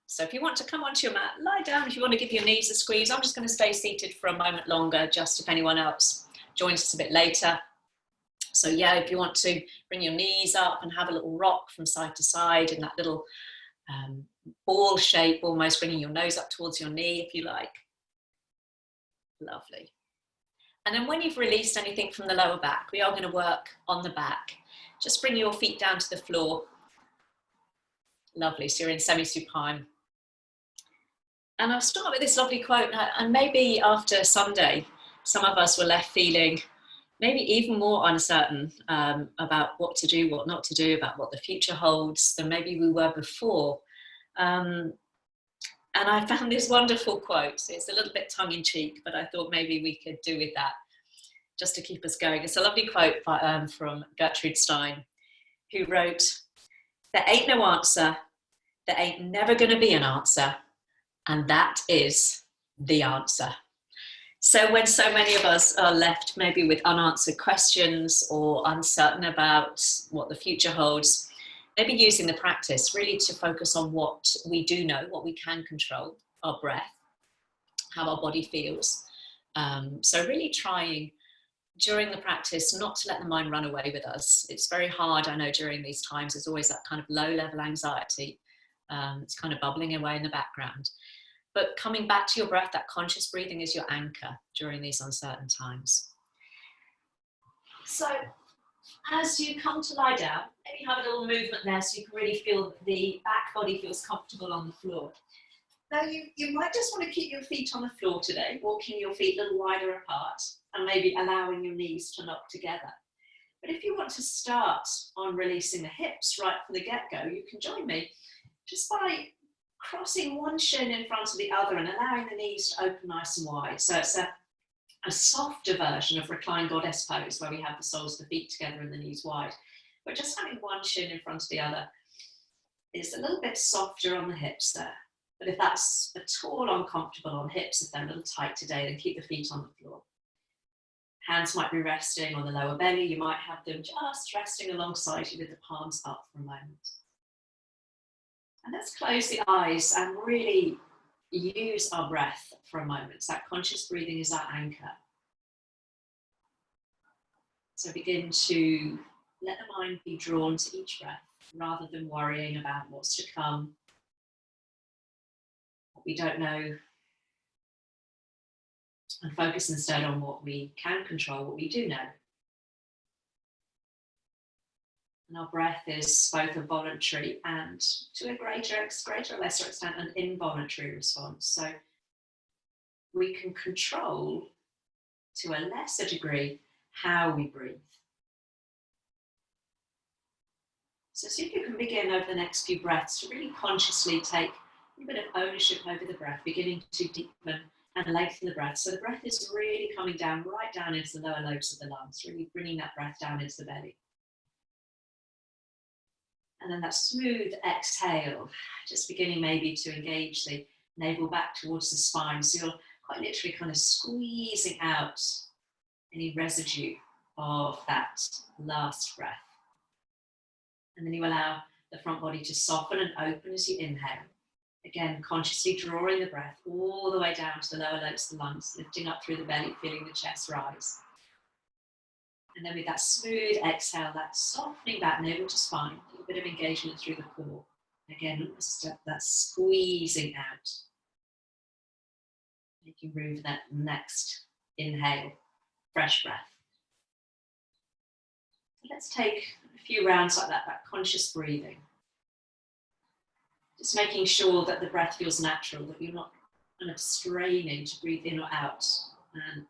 So if you want to come onto your mat, lie down. If you want to give your knees a squeeze, I'm just going to stay seated for a moment longer, just if anyone else joins us a bit later. So yeah, if you want to bring your knees up and have a little rock from side to side in that little ball shape, almost bringing your nose up towards your knee if you like. Lovely. And then when you've released anything from the lower back, we are going to work on the back. Just bring your feet down to the floor. Lovely, so you're in semi-supine. And I'll start with this lovely quote, and maybe after Sunday, some of us were left feeling maybe even more uncertain about what to do, what not to do, about what the future holds than maybe we were before. And I found this wonderful quote. It's a little bit tongue-in-cheek, but I thought maybe we could do with that just to keep us going. It's a lovely quote from Gertrude Stein, who wrote, "There ain't no answer, there ain't never gonna be an answer, and that is the answer." So when so many of us are left maybe with unanswered questions or uncertain about what the future holds, maybe using the practice really to focus on what we do know, what we can control, our breath, how our body feels. So really trying during the practice not to let the mind run away with us. It's very hard, I know, during these times. There's always that kind of low-level anxiety. It's kind of bubbling away in the background. But coming back to your breath, that conscious breathing is your anchor during these uncertain times. So as you come to lie down, maybe have a little movement there so you can really feel the back body feels comfortable on the floor. Now you might just want to keep your feet on the floor today, walking your feet a little wider apart and maybe allowing your knees to knock together. But if you want to start on releasing the hips right from the get-go, you can join me just by crossing one shin in front of the other and allowing the knees to open nice and wide. So it's a softer version of reclined goddess pose where we have the soles of the feet together and the knees wide. But just having one shin in front of the other is a little bit softer on the hips there. But if that's at all uncomfortable on hips, if they're a little tight today, then keep the feet on the floor. Hands might be resting on the lower belly. You might have them just resting alongside you with the palms up for a moment. And let's close the eyes and really use our breath for a moment. So that conscious breathing is our anchor. So begin to let the mind be drawn to each breath rather than worrying about what's to come, what we don't know, and focus instead on what we can control, what we do know. And our breath is both a voluntary and, to a greater or lesser extent, an involuntary response. So we can control, to a lesser degree, how we breathe. So see if you can begin over the next few breaths to really consciously take a bit of ownership over the breath, beginning to deepen and lengthen the breath. So the breath is really coming down, right down into the lower lobes of the lungs, really bringing that breath down into the belly. And then that smooth exhale, just beginning maybe to engage the navel back towards the spine. So you're quite literally kind of squeezing out any residue of that last breath. And then you allow the front body to soften and open as you inhale. Again, consciously drawing the breath all the way down to the lower lobes of the lungs, lifting up through the belly, feeling the chest rise. And then with that smooth exhale, that softening back, navel to spine, a little bit of engagement through the core. Again, that squeezing out. Making room for that next inhale, fresh breath. So let's take a few rounds like that conscious breathing. Just making sure that the breath feels natural, that you're not kind of straining to breathe in or out. And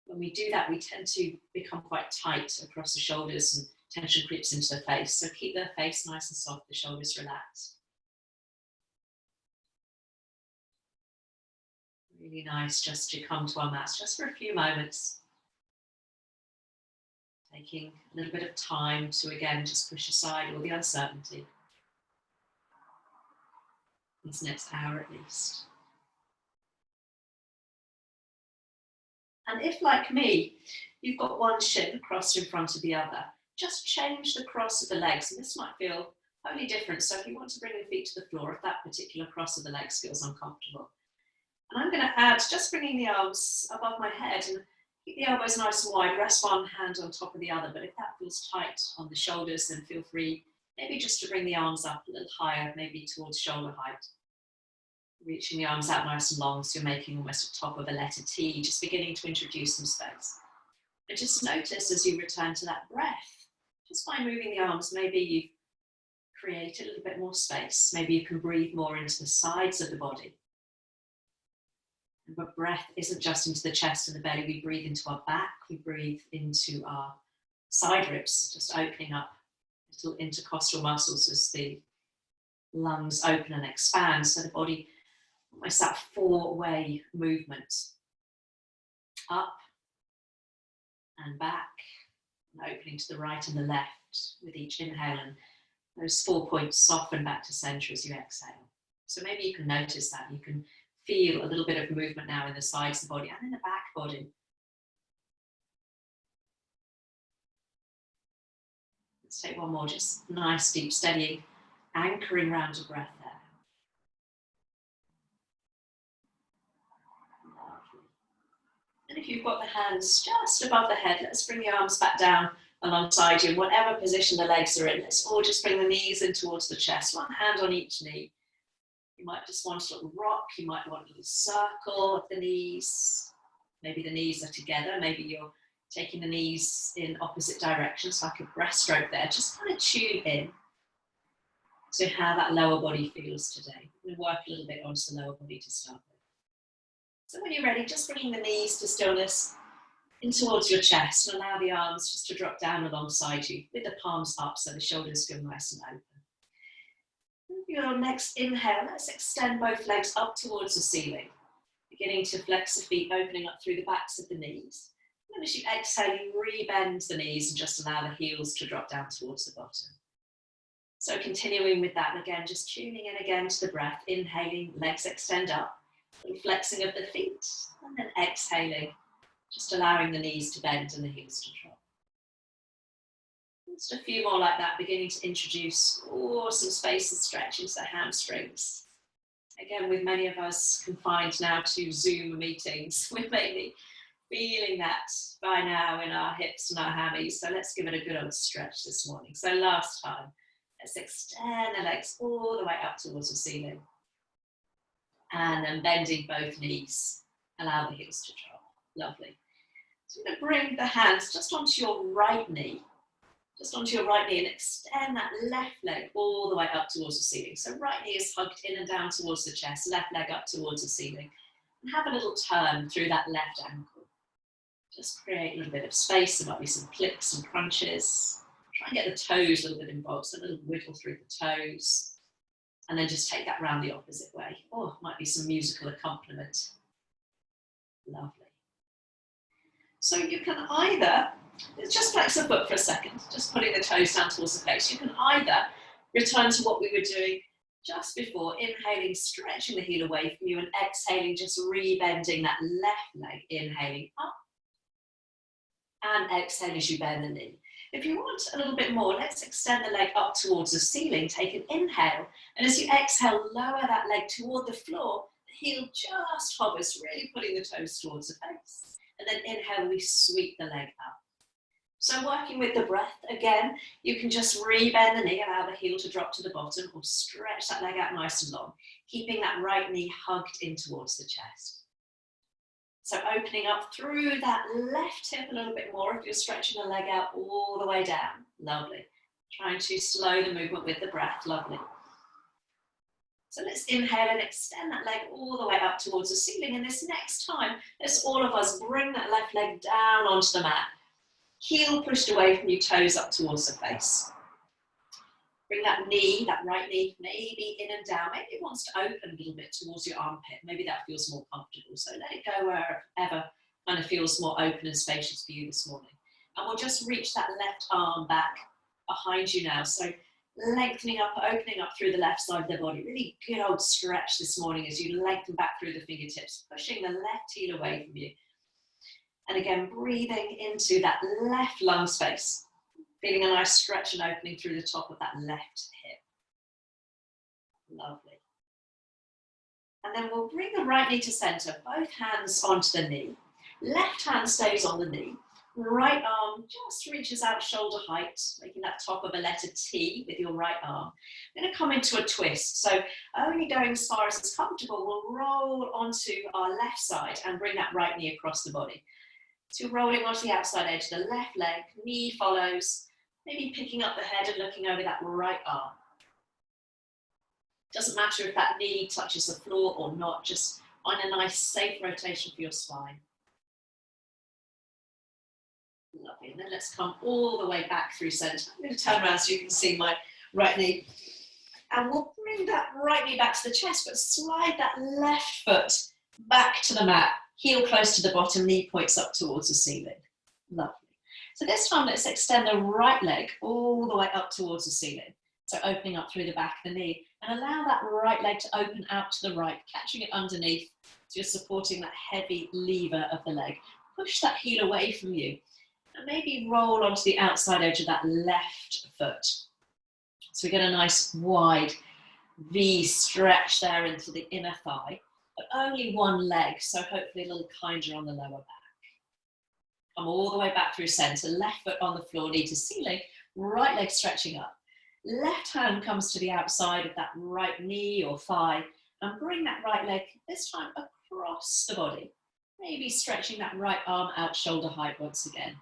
when we do that, we tend to become quite tight across the shoulders and tension creeps into the face. So keep the face nice and soft, the shoulders relaxed. Really nice just to come to our mats just for a few moments. Taking a little bit of time to, again, just push aside all the uncertainty. This next hour at least. And if, like me, you've got one shin crossed in front of the other, just change the cross of the legs. And this might feel Totally different. So if you want to bring the feet to the floor, if that particular cross of the legs feels uncomfortable. And I'm going to add, just bringing the arms above my head and keep the elbows nice and wide, rest one hand on top of the other. But if that feels tight on the shoulders, then feel free maybe just to bring the arms up a little higher, maybe towards shoulder height. Reaching the arms out nice and long, so you're making almost a top of a letter T, just beginning to introduce some space. But just notice as you return to that breath, just by moving the arms, maybe you create a little bit more space. Maybe you can breathe more into the sides of the body. But breath isn't just into the chest and the belly. We breathe into our back. We breathe into our side ribs, just opening up little intercostal muscles as the lungs open and expand. So the body, almost that four-way movement. Up and back, and opening to the right and the left with each inhale, and those 4 points soften back to center as you exhale. So maybe you can notice that. You can feel a little bit of movement now in the sides of the body and in the back body. Let's take one more, just nice, deep, steady, anchoring round your breath there. Lovely. And if you've got the hands just above the head, let's bring the arms back down alongside you. In whatever position the legs are in, let's all just bring the knees in towards the chest, one hand on each knee. You might just want a little rock, you might want a little circle of the knees. Maybe the knees are together, maybe you're taking the knees in opposite directions, like a breaststroke there. Just kind of tune in to how that lower body feels today. We're going to work a little bit onto the lower body to start with. So when you're ready, just bringing the knees to stillness in towards your chest, and allow the arms just to drop down alongside you with the palms up so the shoulders feel nice and open. With your next inhale, let's extend both legs up towards the ceiling, beginning to flex the feet, opening up through the backs of the knees. And as you exhale, you re-bend the knees and just allow the heels to drop down towards the bottom. So continuing with that, and again, just tuning in again to the breath, inhaling, legs extend up, little flexing of the feet, and then exhaling, just allowing the knees to bend and the heels to drop. Just a few more like that, beginning to introduce some space and stretch into the hamstrings. Again, with many of us confined now to Zoom meetings, we're mainly feeling that by now in our hips and our hammies. So let's give it a good old stretch this morning. So last time, let's extend the legs all the way up towards the ceiling. And then bending both knees, allow the heels to drop. Lovely. So we're going to bring the hands just onto your right knee. Just onto your right knee and extend that left leg all the way up towards the ceiling. So right knee is hugged in and down towards the chest, left leg up towards the ceiling. And have a little turn through that left ankle. Just create a little bit of space. There might be some clicks and crunches. Try and get the toes a little bit involved, so a little wiggle through the toes. And then just take that round the opposite way. Oh, might be some musical accompaniment. Lovely. So you can either, just flex the foot for a second, just putting the toes down towards the face. You can either return to what we were doing just before, inhaling, stretching the heel away from you, and exhaling, just re-bending that left leg, inhaling up, and exhale as you bend the knee. If you want a little bit more, let's extend the leg up towards the ceiling. Take an inhale, and as you exhale, lower that leg toward the floor. The heel just hovers, really putting the toes towards the face. And then inhale, we sweep the leg up. So working with the breath, again, you can just re-bend the knee, allow the heel to drop to the bottom, or stretch that leg out nice and long, keeping that right knee hugged in towards the chest. So opening up through that left hip a little bit more if you're stretching the leg out all the way down. Lovely. Trying to slow the movement with the breath. Lovely. So let's inhale and extend that leg all the way up towards the ceiling. And this next time, let's all of us bring that left leg down onto the mat. Heel pushed away from you, toes up towards the face. Bring that knee, that right knee, maybe in and down. Maybe it wants to open a little bit towards your armpit. Maybe that feels more comfortable. So let it go wherever kind of feels more open and spacious for you this morning. And we'll just reach that left arm back behind you now. So lengthening up, opening up through the left side of the body. Really good old stretch this morning as you lengthen back through the fingertips, pushing the left heel away from you. And again, breathing into that left lung space. Feeling a nice stretch and opening through the top of that left hip. Lovely. And then we'll bring the right knee to center, both hands onto the knee. Left hand stays on the knee. Right arm just reaches out shoulder height, making that top of a letter T with your right arm. We're going to come into a twist. So only going as far as is comfortable, we'll roll onto our left side and bring that right knee across the body. So you're rolling onto the outside edge of the left leg, knee follows, maybe picking up the head and looking over that right arm. Doesn't matter if that knee touches the floor or not, just find a nice safe rotation for your spine. Lovely, and then let's come all the way back through center. I'm going to turn around so you can see my right knee. And we'll bring that right knee back to the chest, but slide that left foot back to the mat. Heel close to the bottom, knee points up towards the ceiling. Lovely. So this time let's extend the right leg all the way up towards the ceiling. So opening up through the back of the knee, and allow that right leg to open out to the right, catching it underneath. So you're supporting that heavy lever of the leg. Push that heel away from you. And maybe roll onto the outside edge of that left foot. So we get a nice wide V stretch there into the inner thigh, but only one leg, so hopefully a little kinder on the lower back. Come all the way back through center, left foot on the floor, knee to ceiling, right leg stretching up. Left hand comes to the outside of that right knee or thigh, and bring that right leg, this time across the body. Maybe stretching that right arm out shoulder height once again.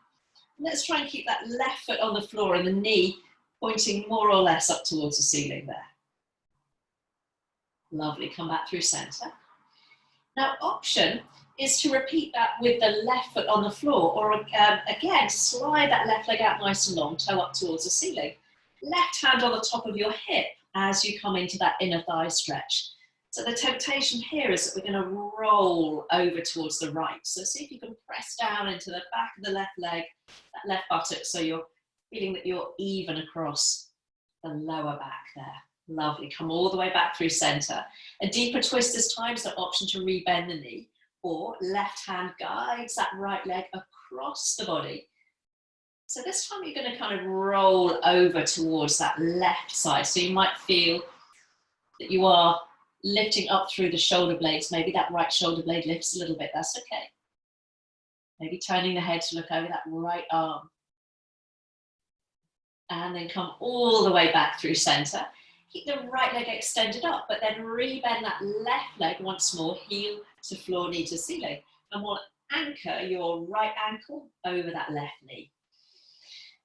Let's try and keep that left foot on the floor and the knee pointing more or less up towards the ceiling there. Lovely, come back through center. Now, option is to repeat that with the left foot on the floor, or again, slide that left leg out nice and long, toe up towards the ceiling. Left hand on the top of your hip as you come into that inner thigh stretch. So the temptation here is that we're going to roll over towards the right. So see if you can press down into the back of the left leg, that left buttock, so you're feeling that you're even across the lower back there. Lovely, come all the way back through center. A deeper twist this time, so option to rebend the knee, or left hand guides that right leg across the body. So this time you're going to kind of roll over towards that left side. So you might feel that you are lifting up through the shoulder blades. Maybe that right shoulder blade lifts a little bit, that's okay. Maybe turning the head to look over that right arm. And then come all the way back through center. Keep the right leg extended up, but then rebend that left leg once more, heel to floor, knee to ceiling. And we'll anchor your right ankle over that left knee.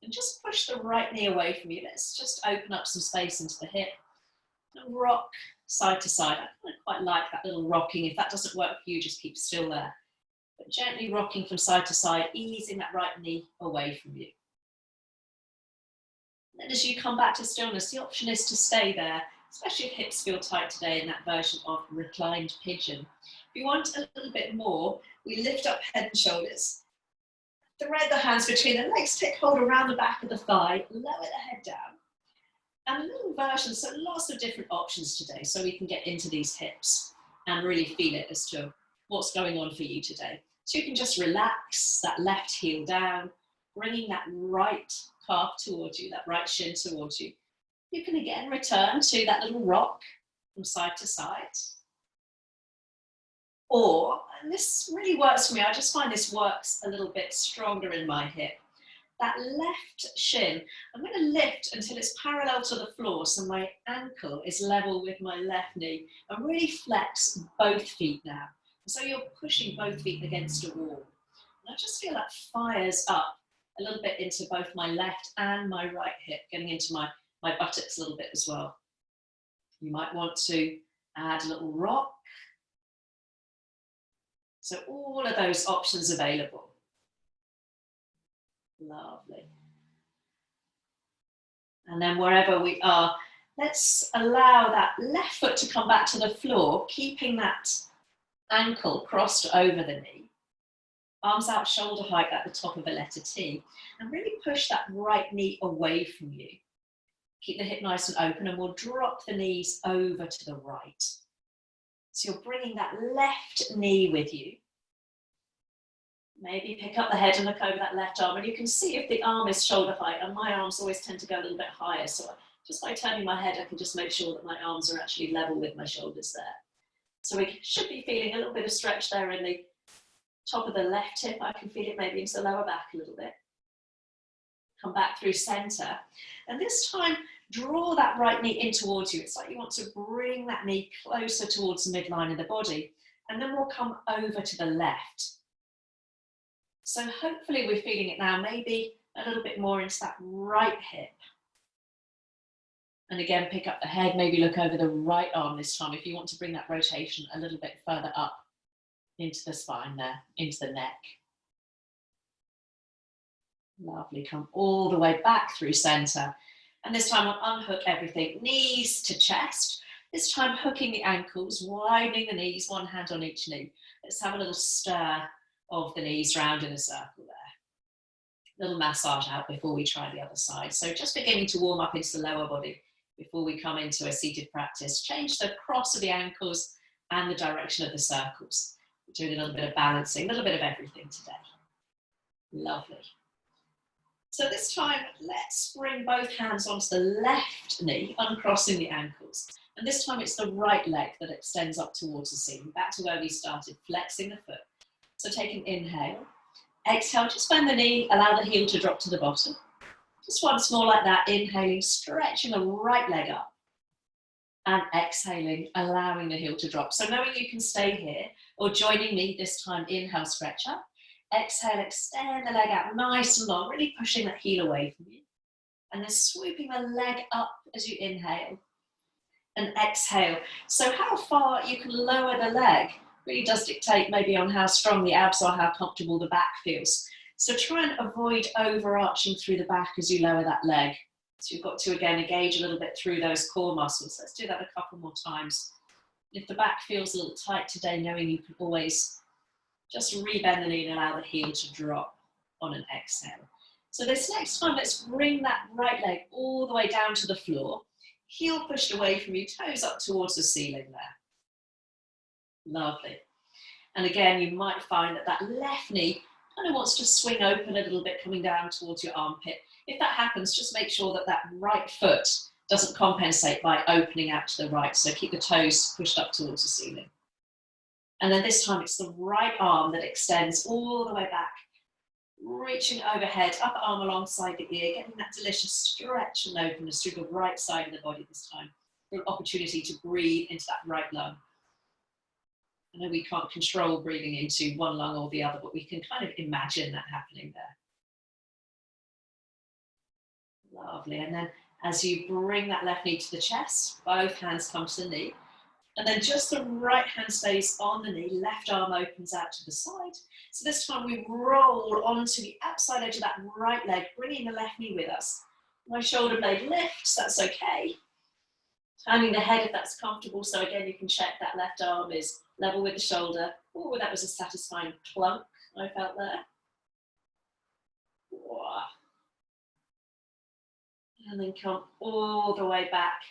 And just push the right knee away from you. Let's just open up some space into the hip. And rock side to side. I quite like that little rocking. If that doesn't work for you, just keep still there. But gently rocking from side to side, easing that right knee away from you. And then as you come back to stillness, the option is to stay there, especially if hips feel tight today in that version of reclined pigeon. If you want a little bit more, we lift up head and shoulders. Thread the hands between the legs, take hold around the back of the thigh, lower the head down. And a little version, so lots of different options today, so we can get into these hips and really feel it as to what's going on for you today. So you can just relax that left heel down, bringing that right calf towards you, that right shin towards you. You can again return to that little rock from side to side. Or, and this really works for me, I just find this works a little bit stronger in my hip. That left shin, I'm going to lift until it's parallel to the floor, so my ankle is level with my left knee, and really flex both feet now. So you're pushing both feet against a wall. And I just feel that fires up a little bit into both my left and my right hip, getting into my buttocks a little bit as well. You might want to add a little rock. So all of those options available. Lovely. And then wherever we are, let's allow that left foot to come back to the floor, keeping that ankle crossed over the knee. Arms out shoulder height at the top of a letter T. And really push that right knee away from you. Keep the hip nice and open, and we'll drop the knees over to the right. So you're bringing that left knee with you. Maybe pick up the head and look over that left arm, and you can see if the arm is shoulder height, and my arms always tend to go a little bit higher, so I Just by turning my head, I can just make sure that my arms are actually level with my shoulders there. So we should be feeling a little bit of stretch there in the top of the left hip. I can feel it maybe into the lower back a little bit. Come back through center. And this time, draw that right knee in towards you. It's like you want to bring that knee closer towards the midline of the body. And then we'll come over to the left. So hopefully we're feeling it now, maybe a little bit more into that right hip. And again, pick up the head, maybe look over the right arm this time if you want to bring that rotation a little bit further up into the spine there, into the neck. Lovely, come all the way back through center. And this time we'll unhook everything, knees to chest. This time hooking the ankles, widening the knees, one hand on each knee. Let's have a little stir of the knees round in a circle there. Little massage out before we try the other side. So just beginning to warm up into the lower body before we come into a seated practice. Change the cross of the ankles and the direction of the circles. We're doing a little bit of balancing, a little bit of everything today. Lovely. So this time, let's bring both hands onto the left knee, uncrossing the ankles. And this time it's the right leg that extends up towards the ceiling, back to where we started, flexing the foot. So take an inhale. Exhale, just bend the knee, allow the heel to drop to the bottom. Just once more like that, inhaling, stretching the right leg up. And exhaling, allowing the heel to drop. So knowing you can stay here, or joining me this time, inhale, stretch up. Exhale, extend the leg out nice and long, really pushing that heel away from you. And then swooping the leg up as you inhale. And exhale. So how far you can lower the leg really does dictate maybe on how strong the abs are, how comfortable the back feels. So try and avoid overarching through the back as you lower that leg. So you've got to again engage a little bit through those core muscles. Let's do that a couple more times. If the back feels a little tight today, knowing you can always just rebend the knee and allow the heel to drop on an exhale. So this next time, let's bring that right leg all the way down to the floor. Heel pushed away from you, toes up towards the ceiling there. Lovely. And again, you might find that that left knee kind of wants to swing open a little bit, coming down towards your armpit. If that happens, just make sure that that right foot doesn't compensate by opening out to the right. So keep the toes pushed up towards the ceiling. And then this time it's the right arm that extends all the way back, reaching overhead, upper arm alongside the ear, getting that delicious stretch and openness through the right side of the body this time, for an opportunity to breathe into that right lung. I know we can't control breathing into one lung or the other, but we can kind of imagine that happening there. Lovely. And then as you bring that left knee to the chest, both hands come to the knee. And then just the right hand stays on the knee, left arm opens out to the side. So this time we roll onto the outside edge of that right leg, bringing the left knee with us. My shoulder blade lifts, that's okay. Turning the head if that's comfortable. So again, you can check that left arm is level with the shoulder. Oh, that was a satisfying clunk I felt there. Wow. And then come all the way back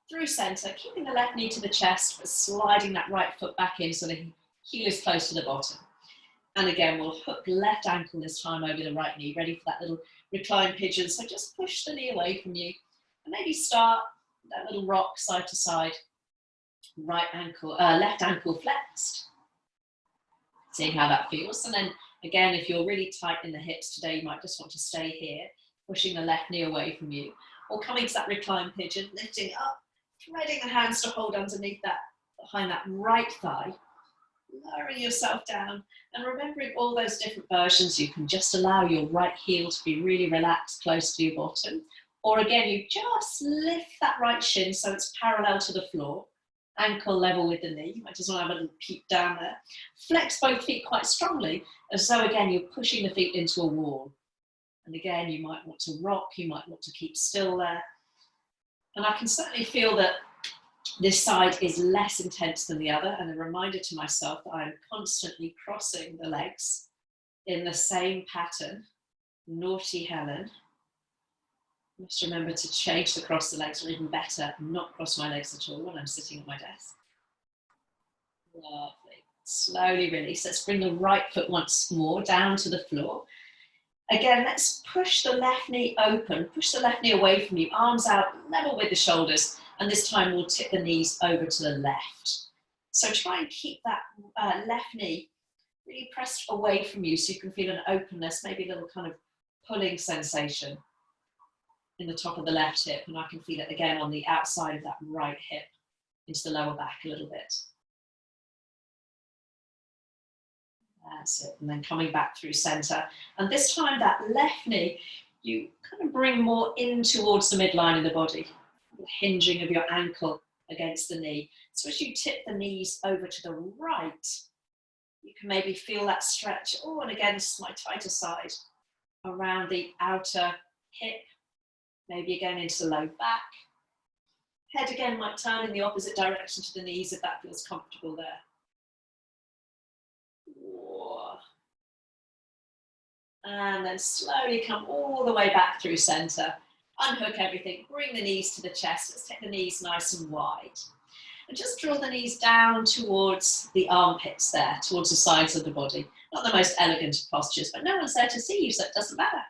through center, keeping the left knee to the chest, but sliding that right foot back in so the heel is close to the bottom. And again, we'll hook left ankle this time over the right knee, ready for that little recline pigeon. So just push the knee away from you and maybe start that little rock side to side. Right ankle, left ankle flexed. Seeing how that feels. And then again, if you're really tight in the hips today, you might just want to stay here, pushing the left knee away from you, or coming to that recline pigeon, lifting up, threading the hands to hold underneath that, behind that right thigh, lowering yourself down, and remembering all those different versions. You can just allow your right heel to be really relaxed, close to your bottom, or again, you just lift that right shin so it's parallel to the floor, ankle level with the knee. You might just want to have a little peek down there. Flex both feet quite strongly, as though again, you're pushing the feet into a wall. And again, you might want to rock, you might want to keep still there. And I can certainly feel that this side is less intense than the other, and a reminder to myself that I'm constantly crossing the legs in the same pattern. Naughty Helen. Must remember to change the cross the legs, or even better, not cross my legs at all when I'm sitting at my desk. Lovely. Slowly release. Let's bring the right foot once more down to the floor. Again, let's push the left knee open, push the left knee away from you, arms out, level with the shoulders, and this time we'll tip the knees over to the left. So try and keep that left knee really pressed away from you so you can feel an openness, maybe a little kind of pulling sensation in the top of the left hip, and I can feel it again on the outside of that right hip into the lower back a little bit. That's it, and then coming back through center. And this time that left knee, you kind of bring more in towards the midline of the body, the hinging of your ankle against the knee. So as you tip the knees over to the right, you can maybe feel that stretch, oh, and against my tighter side, around the outer hip, maybe again into the low back. Head again might turn in the opposite direction to the knees if that feels comfortable there. And then slowly come all the way back through center. Unhook everything, bring the knees to the chest. Let's take the knees nice and wide. And just draw the knees down towards the armpits there, towards the sides of the body. Not the most elegant of postures, but no one's there to see you, so it doesn't matter.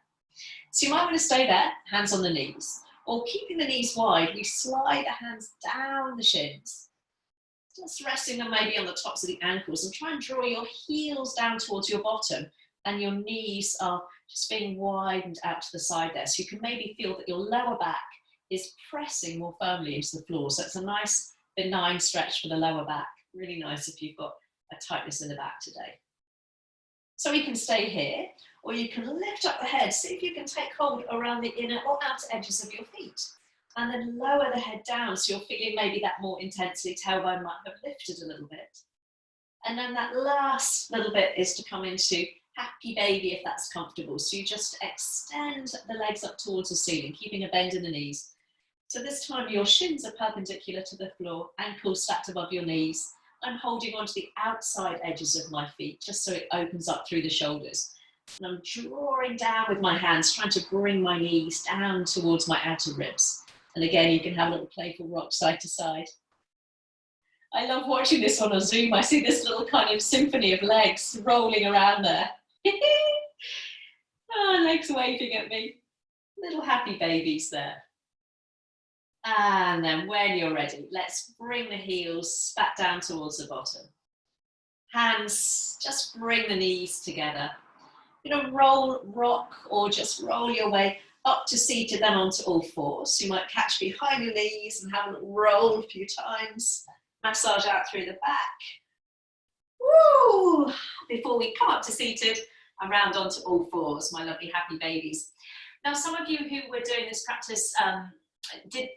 So you might want to stay there, hands on the knees. Or keeping the knees wide, we slide the hands down the shins. Just resting them maybe on the tops of the ankles, and try and draw your heels down towards your bottom, and your knees are just being widened out to the side there. So you can maybe feel that your lower back is pressing more firmly into the floor. So it's a nice benign stretch for the lower back. Really nice if you've got a tightness in the back today. So you can stay here, or you can lift up the head. See if you can take hold around the inner or outer edges of your feet. And then lower the head down so you're feeling maybe that more intensely, tailbone might have lifted a little bit. And then that last little bit is to come into happy baby if that's comfortable. So you just extend the legs up towards the ceiling, keeping a bend in the knees. So this time your shins are perpendicular to the floor, ankles stacked above your knees. I'm holding onto the outside edges of my feet just so it opens up through the shoulders. And I'm drawing down with my hands, trying to bring my knees down towards my outer ribs. And again, you can have a little playful rock side to side. I love watching this on a Zoom. I see this little kind of symphony of legs rolling around there. Oh, legs waving at me. Little happy babies there. And then when you're ready, let's bring the heels back down towards the bottom. Hands, just bring the knees together. You're gonna roll, rock, or just roll your way up to seated, then onto all fours. So you might catch behind your knees and have a little roll a few times. Massage out through the back. Woo! Before we come up to seated and round onto all fours, my lovely happy babies. Now, some of you who were doing this practice did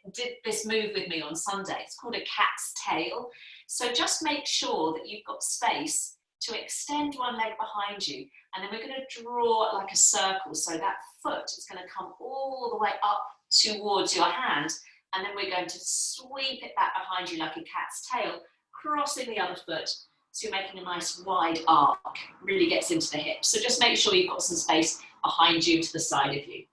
this move with me on Sunday. It's called a cat's tail. So just make sure that you've got space to extend one leg behind you, and then we're going to draw like a circle. So that foot is going to come all the way up towards your hand, and then we're going to sweep it back behind you like a cat's tail, crossing the other foot. So you're making a nice wide arc, really gets into the hips. So just make sure you've got some space behind you to the side of you.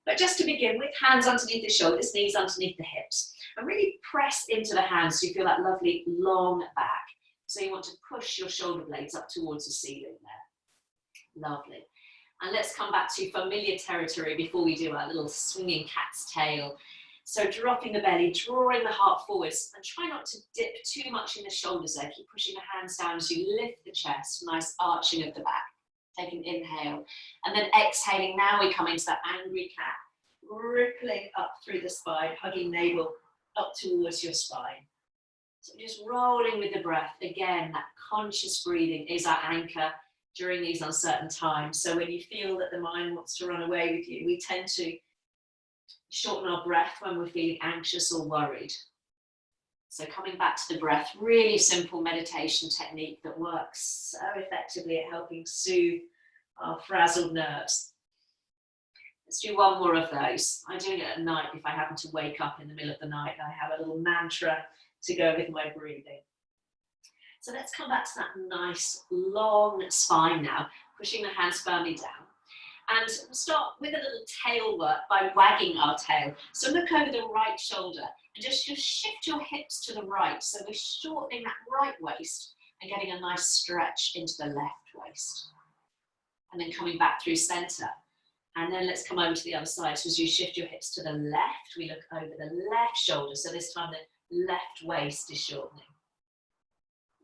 But just to begin with, hands underneath the shoulders, knees underneath the hips, and really press into the hands so you feel that lovely long back. So you want to push your shoulder blades up towards the ceiling there. Lovely. And let's come back to familiar territory before we do our little swinging cat's tail. So dropping the belly, drawing the heart forwards, and try not to dip too much in the shoulders there. Keep pushing the hands down as you lift the chest, nice arching of the back. Take an inhale, and then exhaling. Now we come into that angry cat, rippling up through the spine, hugging navel up towards your spine. So just rolling with the breath. Again, that conscious breathing is our anchor during these uncertain times. So when you feel that the mind wants to run away with you, we tend to shorten our breath when we're feeling anxious or worried. So coming back to the breath, really simple meditation technique that works so effectively at helping soothe our frazzled nerves. Let's do one more of those. I do it at night if I happen to wake up in the middle of the night. I have a little mantra to go with my breathing. So let's come back to that nice long spine now, pushing the hands firmly down. And we'll start with a little tail work by wagging our tail. So look over the right shoulder and just shift your hips to the right. So we're shortening that right waist and getting a nice stretch into the left waist. And then coming back through center. And then let's come over to the other side. So as you shift your hips to the left, we look over the left shoulder. So this time the left waist is shortening.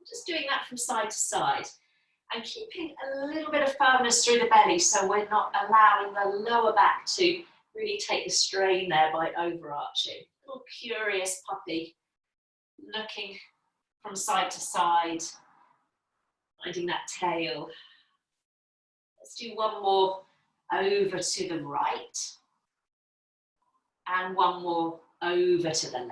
Just doing that from side to side. And keeping a little bit of firmness through the belly, so we're not allowing the lower back to really take the strain there by overarching. Little curious puppy, looking from side to side, finding that tail. Let's do one more over to the right, and one more over to the left.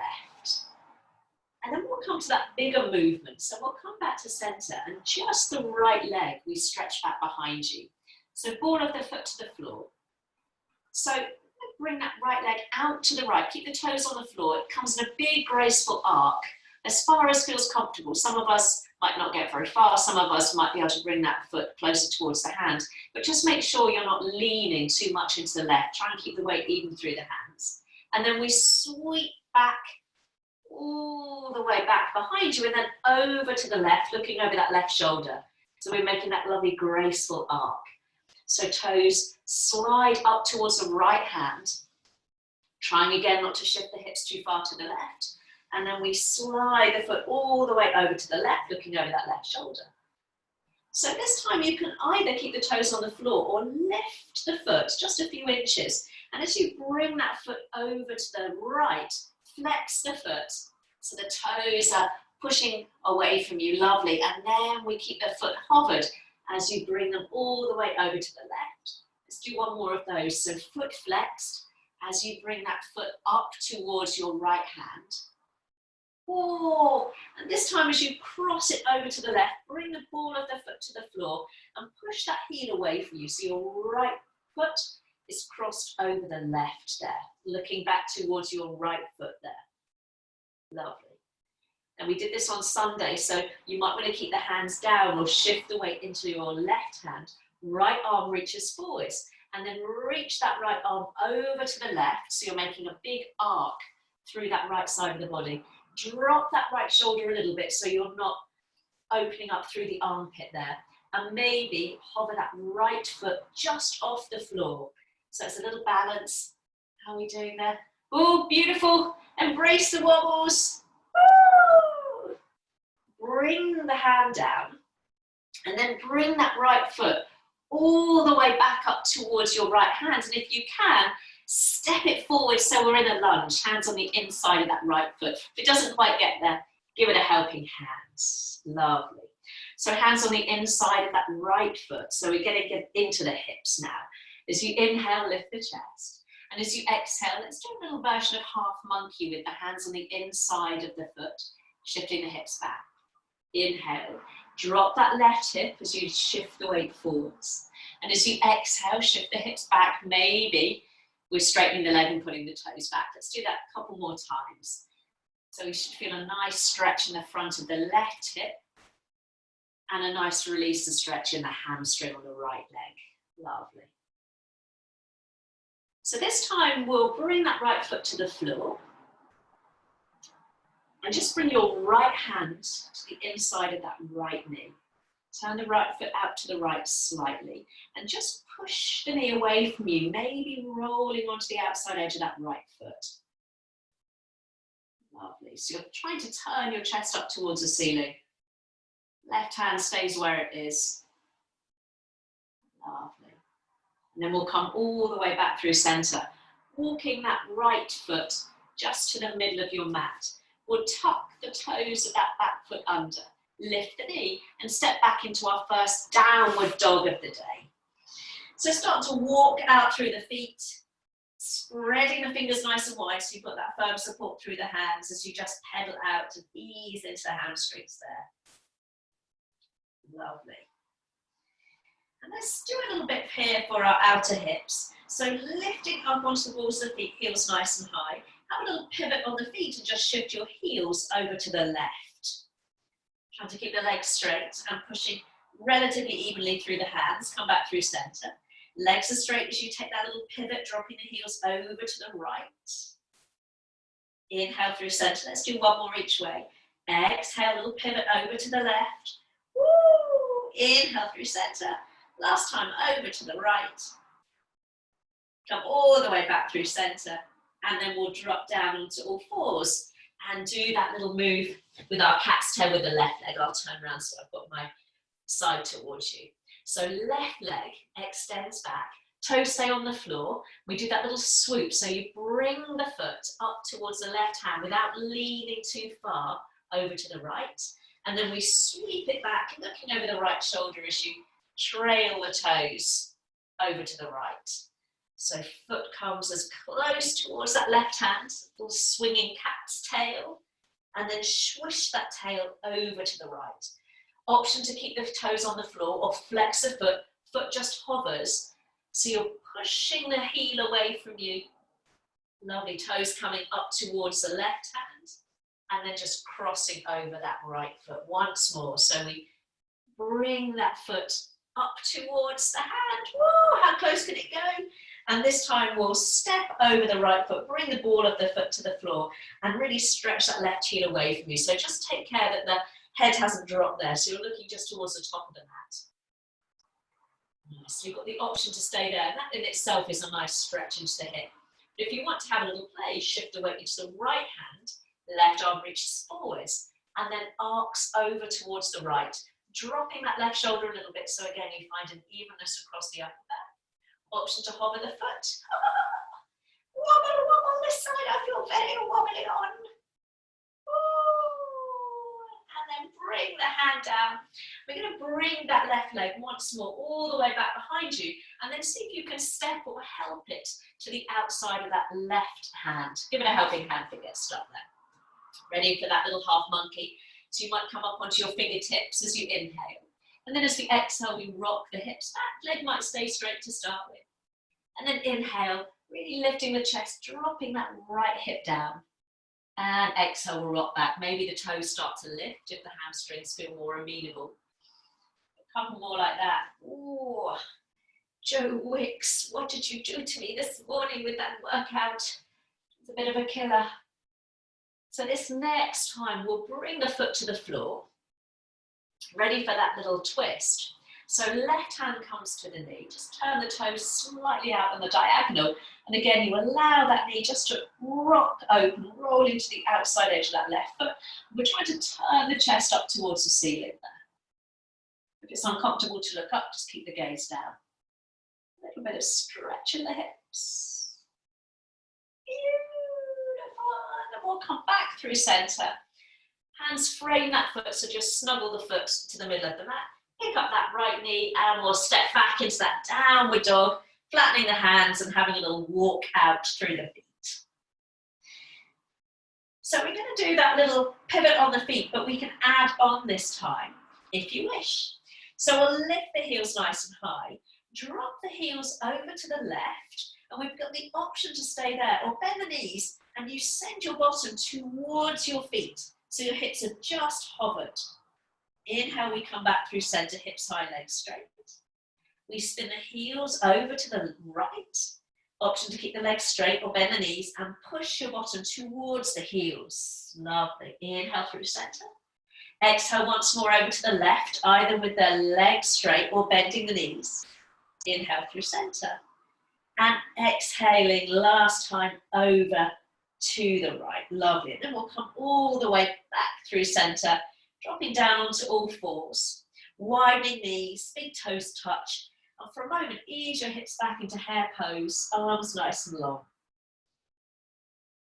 And then we'll come to that bigger movement. So we'll come back to center, and just the right leg, we stretch back behind you. So ball of the foot to the floor. So bring that right leg out to the right. Keep the toes on the floor. It comes in a big graceful arc, as far as feels comfortable. Some of us might not get very far. Some of us might be able to bring that foot closer towards the hand. But just make sure you're not leaning too much into the left. Try and keep the weight even through the hands. And then we sweep back all the way back behind you, and then over to the left, looking over that left shoulder. So we're making that lovely graceful arc. So toes slide up towards the right hand, trying again not to shift the hips too far to the left. And then we slide the foot all the way over to the left, looking over that left shoulder. So this time you can either keep the toes on the floor or lift the foot just a few inches. And as you bring that foot over to the right, flex the foot so the toes are pushing away from you, lovely. And then we keep the foot hovered as you bring them all the way over to the left. Let's do one more of those. So foot flexed as you bring that foot up towards your right hand. Oh, and this time as you cross it over to the left, bring the ball of the foot to the floor and push that heel away from you. So your right foot is crossed over the left there, looking back towards your right foot there. Lovely. And we did this on Sunday, so you might want to keep the hands down or shift the weight into your left hand. Right arm reaches forwards, and then reach that right arm over to the left, so you're making a big arc through that right side of the body. Drop that right shoulder a little bit so you're not opening up through the armpit there. And maybe hover that right foot just off the floor. So it's a little balance. How are we doing there? Oh, beautiful. Embrace the wobbles. Woo! Bring the hand down. And then bring that right foot all the way back up towards your right hand. And if you can, step it forward so we're in a lunge, hands on the inside of that right foot. If it doesn't quite get there, give it a helping hand. Lovely. So hands on the inside of that right foot. So we're going to get into the hips now. As you inhale, lift the chest. And as you exhale, let's do a little version of half monkey with the hands on the inside of the foot, shifting the hips back. Inhale, drop that left hip as you shift the weight forwards. And as you exhale, shift the hips back. Maybe we're straightening the leg and putting the toes back. Let's do that a couple more times. So we should feel a nice stretch in the front of the left hip and a nice release and stretch in the hamstring on the right leg. Lovely. So this time we'll bring that right foot to the floor and just bring your right hand to the inside of that right knee. Turn the right foot out to the right slightly and just push the knee away from you, maybe rolling onto the outside edge of that right foot. Lovely. So you're trying to turn your chest up towards the ceiling. Left hand stays where it is. Lovely. And then we'll come all the way back through center, walking that right foot just to the middle of your mat. We'll tuck the toes of that back foot under, lift the knee, and step back into our first downward dog of the day. So start to walk out through the feet, spreading the fingers nice and wide so you've got that firm support through the hands as you just pedal out to ease into the hamstrings there. Lovely. And let's do a little bit here for our outer hips. So lifting up onto the balls of the feet, heels nice and high. Have a little pivot on the feet and just shift your heels over to the left. Trying to keep the legs straight and pushing relatively evenly through the hands. Come back through center. Legs are straight as you take that little pivot, dropping the heels over to the right. Inhale through center. Let's do one more each way. Exhale, little pivot over to the left. Woo! Inhale through center. Last time over to the right. Come all the way back through center, and then we'll drop down onto all fours and do that little move with our cat's tail with the left leg. I'll turn around so I've got my side towards you. So left leg extends back, toes stay on the floor. We do that little swoop, so you bring the foot up towards the left hand without leaning too far over to the right, and then we sweep it back, looking over the right shoulder as you trail the toes over to the right. So foot comes as close towards that left hand, little swinging cat's tail, and then swish that tail over to the right. Option to keep the toes on the floor or flex the foot. Foot just hovers, so you're pushing the heel away from you. Lovely, toes coming up towards the left hand, and then just crossing over that right foot once more. So we bring that foot up towards the hand. Woo, how close can it go? And this time we'll step over the right foot, bring the ball of the foot to the floor, and really stretch that left heel away from you. So just take care that the head hasn't dropped there, so you're looking just towards the top of the mat. Nice. So you've got the option to stay there, and that in itself is a nice stretch into the hip. But if you want to have a little play, shift the weight into the right hand, left arm reaches forwards, and then arcs over towards the right, dropping that left shoulder a little bit, so again you find an evenness across the upper back. Option to hover the foot. Wobble, wobble this side, I feel very wobbly on. And then bring the hand down. We're going to bring that left leg once more all the way back behind you, and then see if you can step or help it to the outside of that left hand. Give it a helping hand for get stuck there. Ready for that little half monkey. So you might come up onto your fingertips as you inhale. And then as we exhale, we rock the hips back. Leg might stay straight to start with. And then inhale, really lifting the chest, dropping that right hip down. And exhale, we'll rock back. Maybe the toes start to lift if the hamstrings feel more amenable. A couple more like that. Ooh. Joe Wicks, what did you do to me this morning with that workout? It's a bit of a killer. So this next time, we'll bring the foot to the floor. Ready for that little twist. So left hand comes to the knee, just turn the toes slightly out on the diagonal, and again you allow that knee just to rock open, roll into the outside edge of that left foot. We're trying to turn the chest up towards the ceiling there. If it's uncomfortable to look up, just keep the gaze down. A little bit of stretch in the hips. Beautiful, and then we'll come back through center. Hands frame that foot, so just snuggle the foot to the middle of the mat. Pick up that right knee and we'll step back into that downward dog, flattening the hands and having a little walk out through the feet. So we're going to do that little pivot on the feet, but we can add on this time if you wish. So we'll lift the heels nice and high, drop the heels over to the left, and we've got the option to stay there, or bend the knees and you send your bottom towards your feet. So your hips are just hovered. Inhale, we come back through center, hips high, legs straight. We spin the heels over to the right. Option to keep the legs straight or bend the knees and push your bottom towards the heels. Lovely. Inhale through center. Exhale once more over to the left, either with the legs straight or bending the knees. Inhale through center. And exhaling last time over to the right. Lovely. And then we'll come all the way back through center, dropping down onto all fours, widening knees, big toes touch, and for a moment, ease your hips back into hare pose, arms nice and long.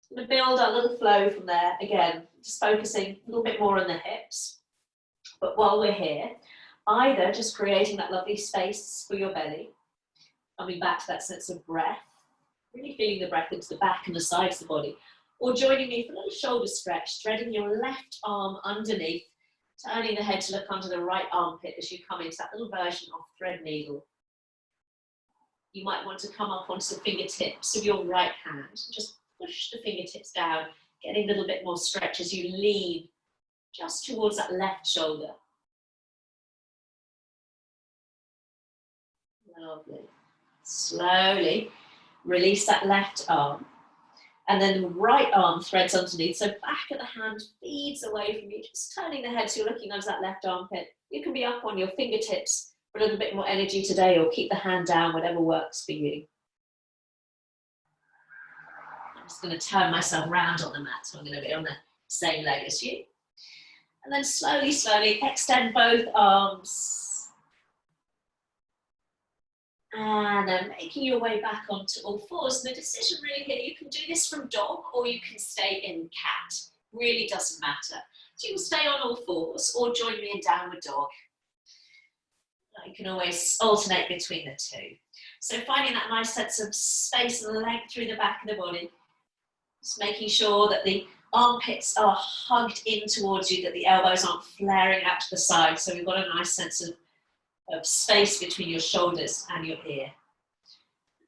I'm going to build our little flow from there. Again, just focusing a little bit more on the hips. But while we're here, either just creating that lovely space for your belly, coming back to that sense of breath, really feeling the breath into the back and the sides of the body, or joining me for a little shoulder stretch, threading your left arm underneath, turning the head to look under the right armpit as you come into that little version of thread needle. You might want to come up onto the fingertips of your right hand. Just push the fingertips down, getting a little bit more stretch as you lean just towards that left shoulder. Lovely. Slowly release that left arm. And then the right arm threads underneath. So back of the hand feeds away from you, just turning the head so you're looking under that left armpit. You can be up on your fingertips for a little bit more energy today, or keep the hand down, whatever works for you. I'm just going to turn myself round on the mat, so I'm going to be on the same leg as you. And then slowly, slowly extend both arms. And then making your way back onto all fours. And the decision really here, you can do this from dog or you can stay in cat. Really doesn't matter. So you can stay on all fours or join me in downward dog. You can always alternate between the two. So finding that nice sense of space and length through the back of the body. Just making sure that the armpits are hugged in towards you, that the elbows aren't flaring out to the side. So we've got a nice sense of space between your shoulders and your ear.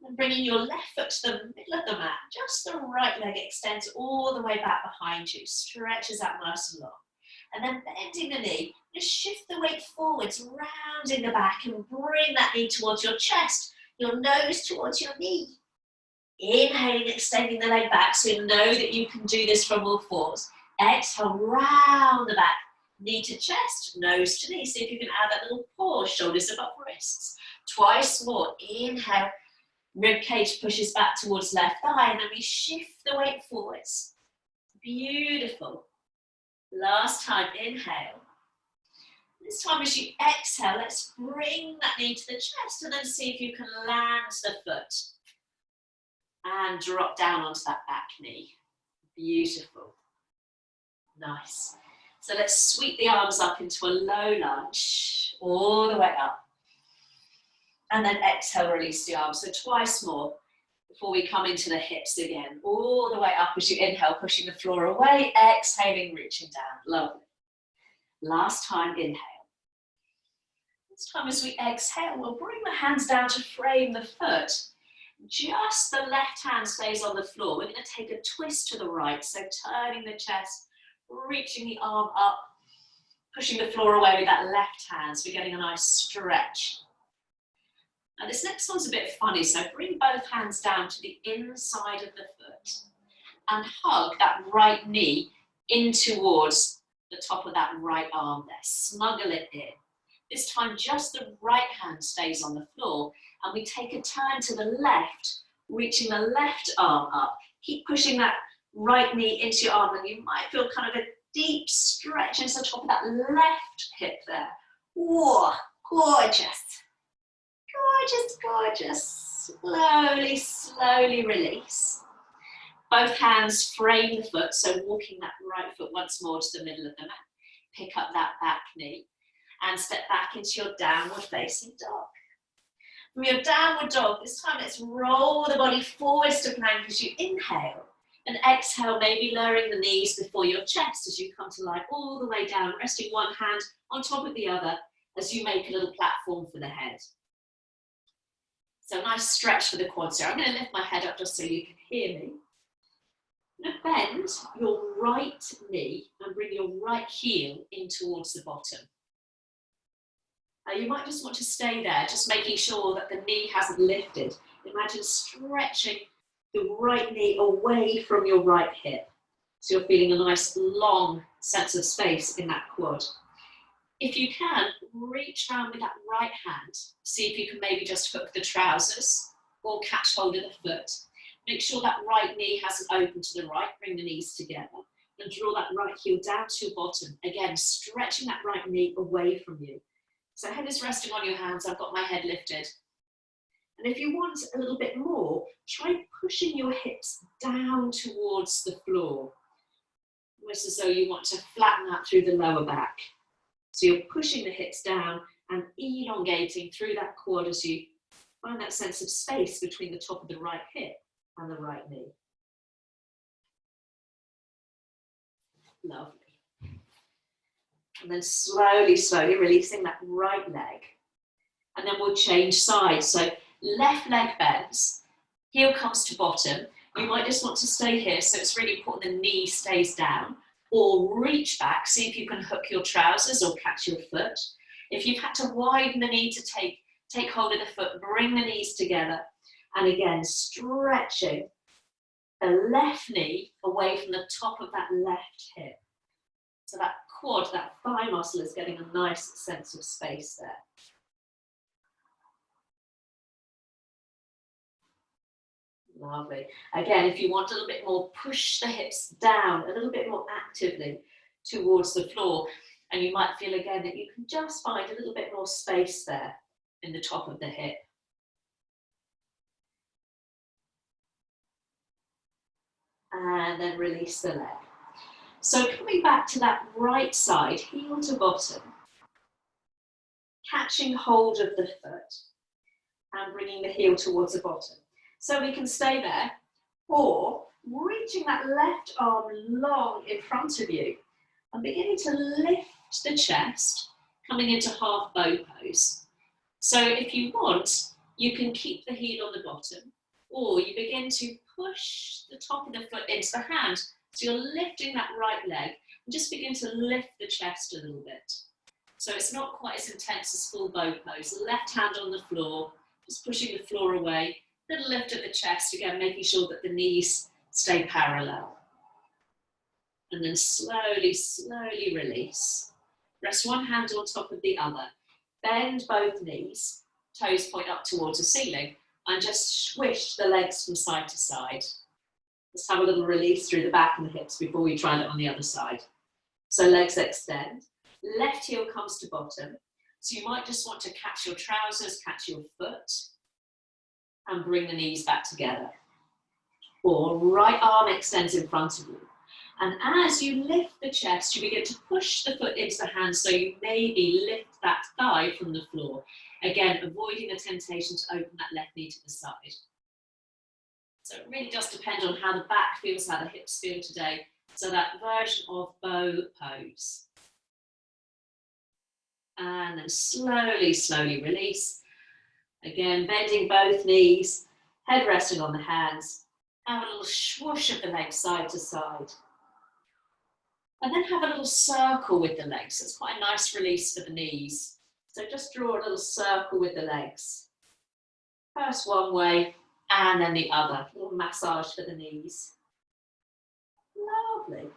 And bringing your left foot to the middle of the mat, just the right leg extends all the way back behind you, stretches out nice and long. And then bending the knee, just shift the weight forwards, rounding the back and bring that knee towards your chest, your nose towards your knee. Inhaling, extending the leg back, so you know that you can do this from all fours. Exhale, round the back, knee to chest, nose to knee. See if you can add that little pause, shoulders above wrists. Twice more. Inhale, rib cage pushes back towards left thigh, and then we shift the weight forwards. Beautiful. Last time, inhale. This time as you exhale, let's bring that knee to the chest and then see if you can land the foot. And drop down onto that back knee. Beautiful. Nice. So let's sweep the arms up into a low lunge, all the way up. And then exhale, release the arms. So twice more before we come into the hips again. All the way up as you inhale, pushing the floor away. Exhaling, reaching down. Lovely. Last time, inhale. This time as we exhale, we'll bring the hands down to frame the foot. Just the left hand stays on the floor. We're going to take a twist to the right, so turning the chest, reaching the arm up, pushing the floor away with that left hand, so we're getting a nice stretch. Now this next one's a bit funny, so bring both hands down to the inside of the foot and hug that right knee in towards the top of that right arm there. Snuggle it in. This time just the right hand stays on the floor and we take a turn to the left, reaching the left arm up. Keep pushing that right knee into your arm and you might feel kind of a deep stretch into the top of that left hip there. Whoa, gorgeous. Gorgeous, gorgeous. Slowly, slowly release. Both hands frame the foot, so walking that right foot once more to the middle of the mat. Pick up that back knee and step back into your downward facing dog. From your downward dog, this time let's roll the body forwards to plank as you inhale. And exhale, maybe lowering the knees before your chest as you come to lie all the way down, resting one hand on top of the other as you make a little platform for the head. So nice stretch for the quads here. I'm going to lift my head up just so you can hear me. Now bend your right knee and bring your right heel in towards the bottom. Now you might just want to stay there, just making sure that the knee hasn't lifted. Imagine stretching the right knee away from your right hip. So you're feeling a nice long sense of space in that quad. If you can, reach around with that right hand. See if you can maybe just hook the trousers or catch hold of the foot. Make sure that right knee hasn't opened to the right. Bring the knees together and draw that right heel down to your bottom. Again, stretching that right knee away from you. So head is resting on your hands. I've got my head lifted. And if you want a little bit more, try pushing your hips down towards the floor. Almost as though you want to flatten out through the lower back. So you're pushing the hips down and elongating through that quad as you find that sense of space between the top of the right hip and the right knee. Lovely. And then slowly, slowly releasing that right leg. And then we'll change sides. So left leg bends, heel comes to bottom. You might just want to stay here. So it's really important the knee stays down. Or reach back, see if you can hook your trousers or catch your foot. If you've had to widen the knee to take hold of the foot, bring the knees together. And again, stretching the left knee away from the top of that left hip. So that quad, that thigh muscle is getting a nice sense of space there. Lovely. Again, if you want a little bit more, push the hips down a little bit more actively towards the floor. And you might feel again that you can just find a little bit more space there in the top of the hip. And then release the leg. So coming back to that right side, heel to bottom, catching hold of the foot and bringing the heel towards the bottom. So we can stay there, or reaching that left arm long in front of you and beginning to lift the chest, coming into half bow pose. So if you want, you can keep the heel on the bottom, or you begin to push the top of the foot into the hand. So you're lifting that right leg and just begin to lift the chest a little bit. So it's not quite as intense as full bow pose. Left hand on the floor, just pushing the floor away. Little lift at the chest, again, making sure that the knees stay parallel. And then slowly, slowly release. Rest one hand on top of the other. Bend both knees, toes point up towards the ceiling, and just swish the legs from side to side. Let's have a little release through the back and the hips before we try it on the other side. So legs extend, left heel comes to bottom. So you might just want to catch your trousers, catch your foot, and bring the knees back together. Or right arm extends in front of you. And as you lift the chest, you begin to push the foot into the hand, so you maybe lift that thigh from the floor. Again, avoiding the temptation to open that left knee to the side. So it really does depend on how the back feels, how the hips feel today. So that version of bow pose. And then slowly, slowly release. Again, bending both knees, head resting on the hands. Have a little swoosh of the legs side to side. And then have a little circle with the legs. It's quite a nice release for the knees. So just draw a little circle with the legs. First one way and then the other. A little massage for the knees. Lovely.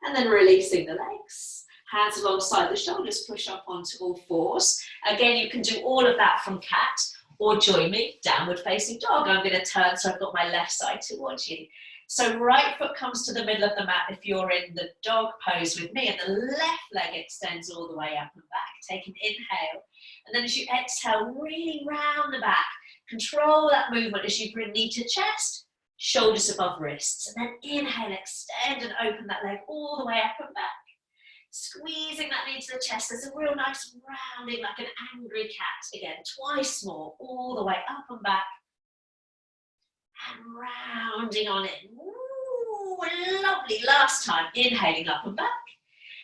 And then releasing the legs. Hands alongside the shoulders, push up onto all fours. Again, you can do all of that from cat, or join me, downward facing dog. I'm going to turn so I've got my left side towards you. So right foot comes to the middle of the mat if you're in the dog pose with me, and the left leg extends all the way up and back. Take an inhale, and then as you exhale, really round the back. Control that movement as you bring knee to chest, shoulders above wrists, and then inhale, extend and open that leg all the way up and back. Squeezing that knee to the chest. There's a real nice rounding like an angry cat. Again, twice more, all the way up and back. And rounding on it. Ooh, lovely. Last time, inhaling up and back.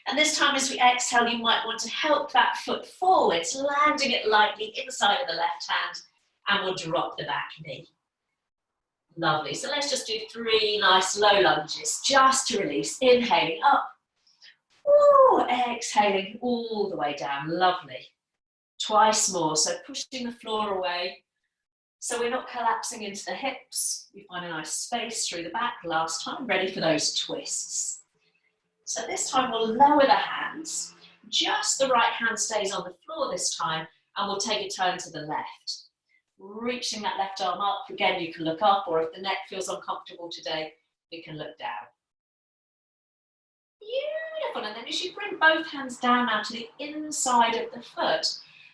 And this time as we exhale, you might want to help that foot forwards, landing it lightly inside of the left hand, and we'll drop the back knee. Lovely. So let's just do 3 nice low lunges, just to release. Inhaling up. Ooh, exhaling all the way down. Lovely. Twice more. So pushing the floor away. So we're not collapsing into the hips. We find a nice space through the back. Last time, ready for those twists. So this time we'll lower the hands. Just the right hand stays on the floor this time, and we'll take a turn to the left. Reaching that left arm up. Again, you can look up, or if the neck feels uncomfortable today, we can look down. Beautiful. And then as you bring both hands down now to the inside of the foot,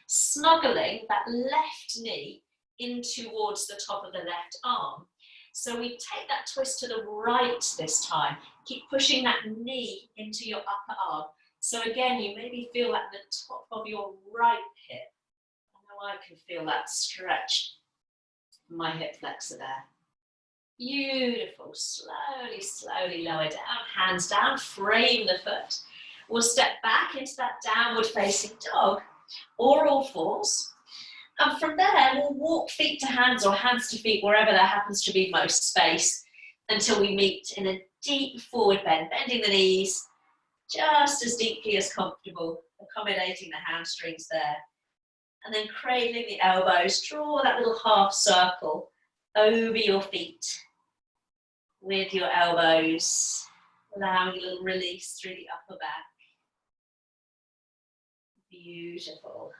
snuggling that left knee in towards the top of the left arm. So we take that twist to the right this time. Keep pushing that knee into your upper arm. So again, you maybe feel that in the top of your right hip. I know I can feel that stretch in my hip flexor there. Beautiful. Slowly, slowly lower down. Hands down, frame the foot. We'll step back into that downward facing dog, or all fours. And from there, we'll walk feet to hands or hands to feet, wherever there happens to be most space, until we meet in a deep forward bend, bending the knees just as deeply as comfortable, accommodating the hamstrings there. And then cradling the elbows, draw that little half circle over your feet with your elbows, allowing a little release through the upper back. Beautiful.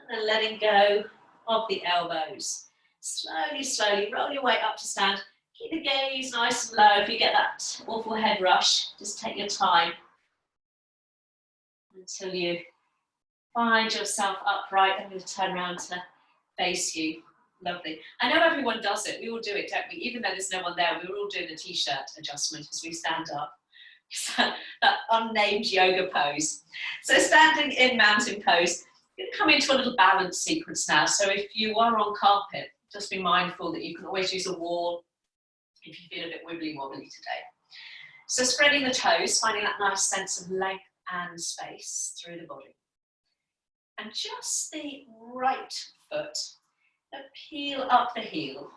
And then letting go of the elbows. Slowly, slowly roll your way up to stand. Keep the gaze nice and low. If you get that awful head rush, just take your time until you find yourself upright. I'm going to turn around to face you. Lovely. I know everyone does it. We all do it, don't we? Even though there's no one there, we're all doing the t-shirt adjustment as we stand up. That unnamed yoga pose. So standing in mountain pose, you're going to come into a little balance sequence now. So if you are on carpet, just be mindful that you can always use a wall if you feel a bit wibbly wobbly today. So spreading the toes, finding that nice sense of length and space through the body. And just the right foot, peel up the heel.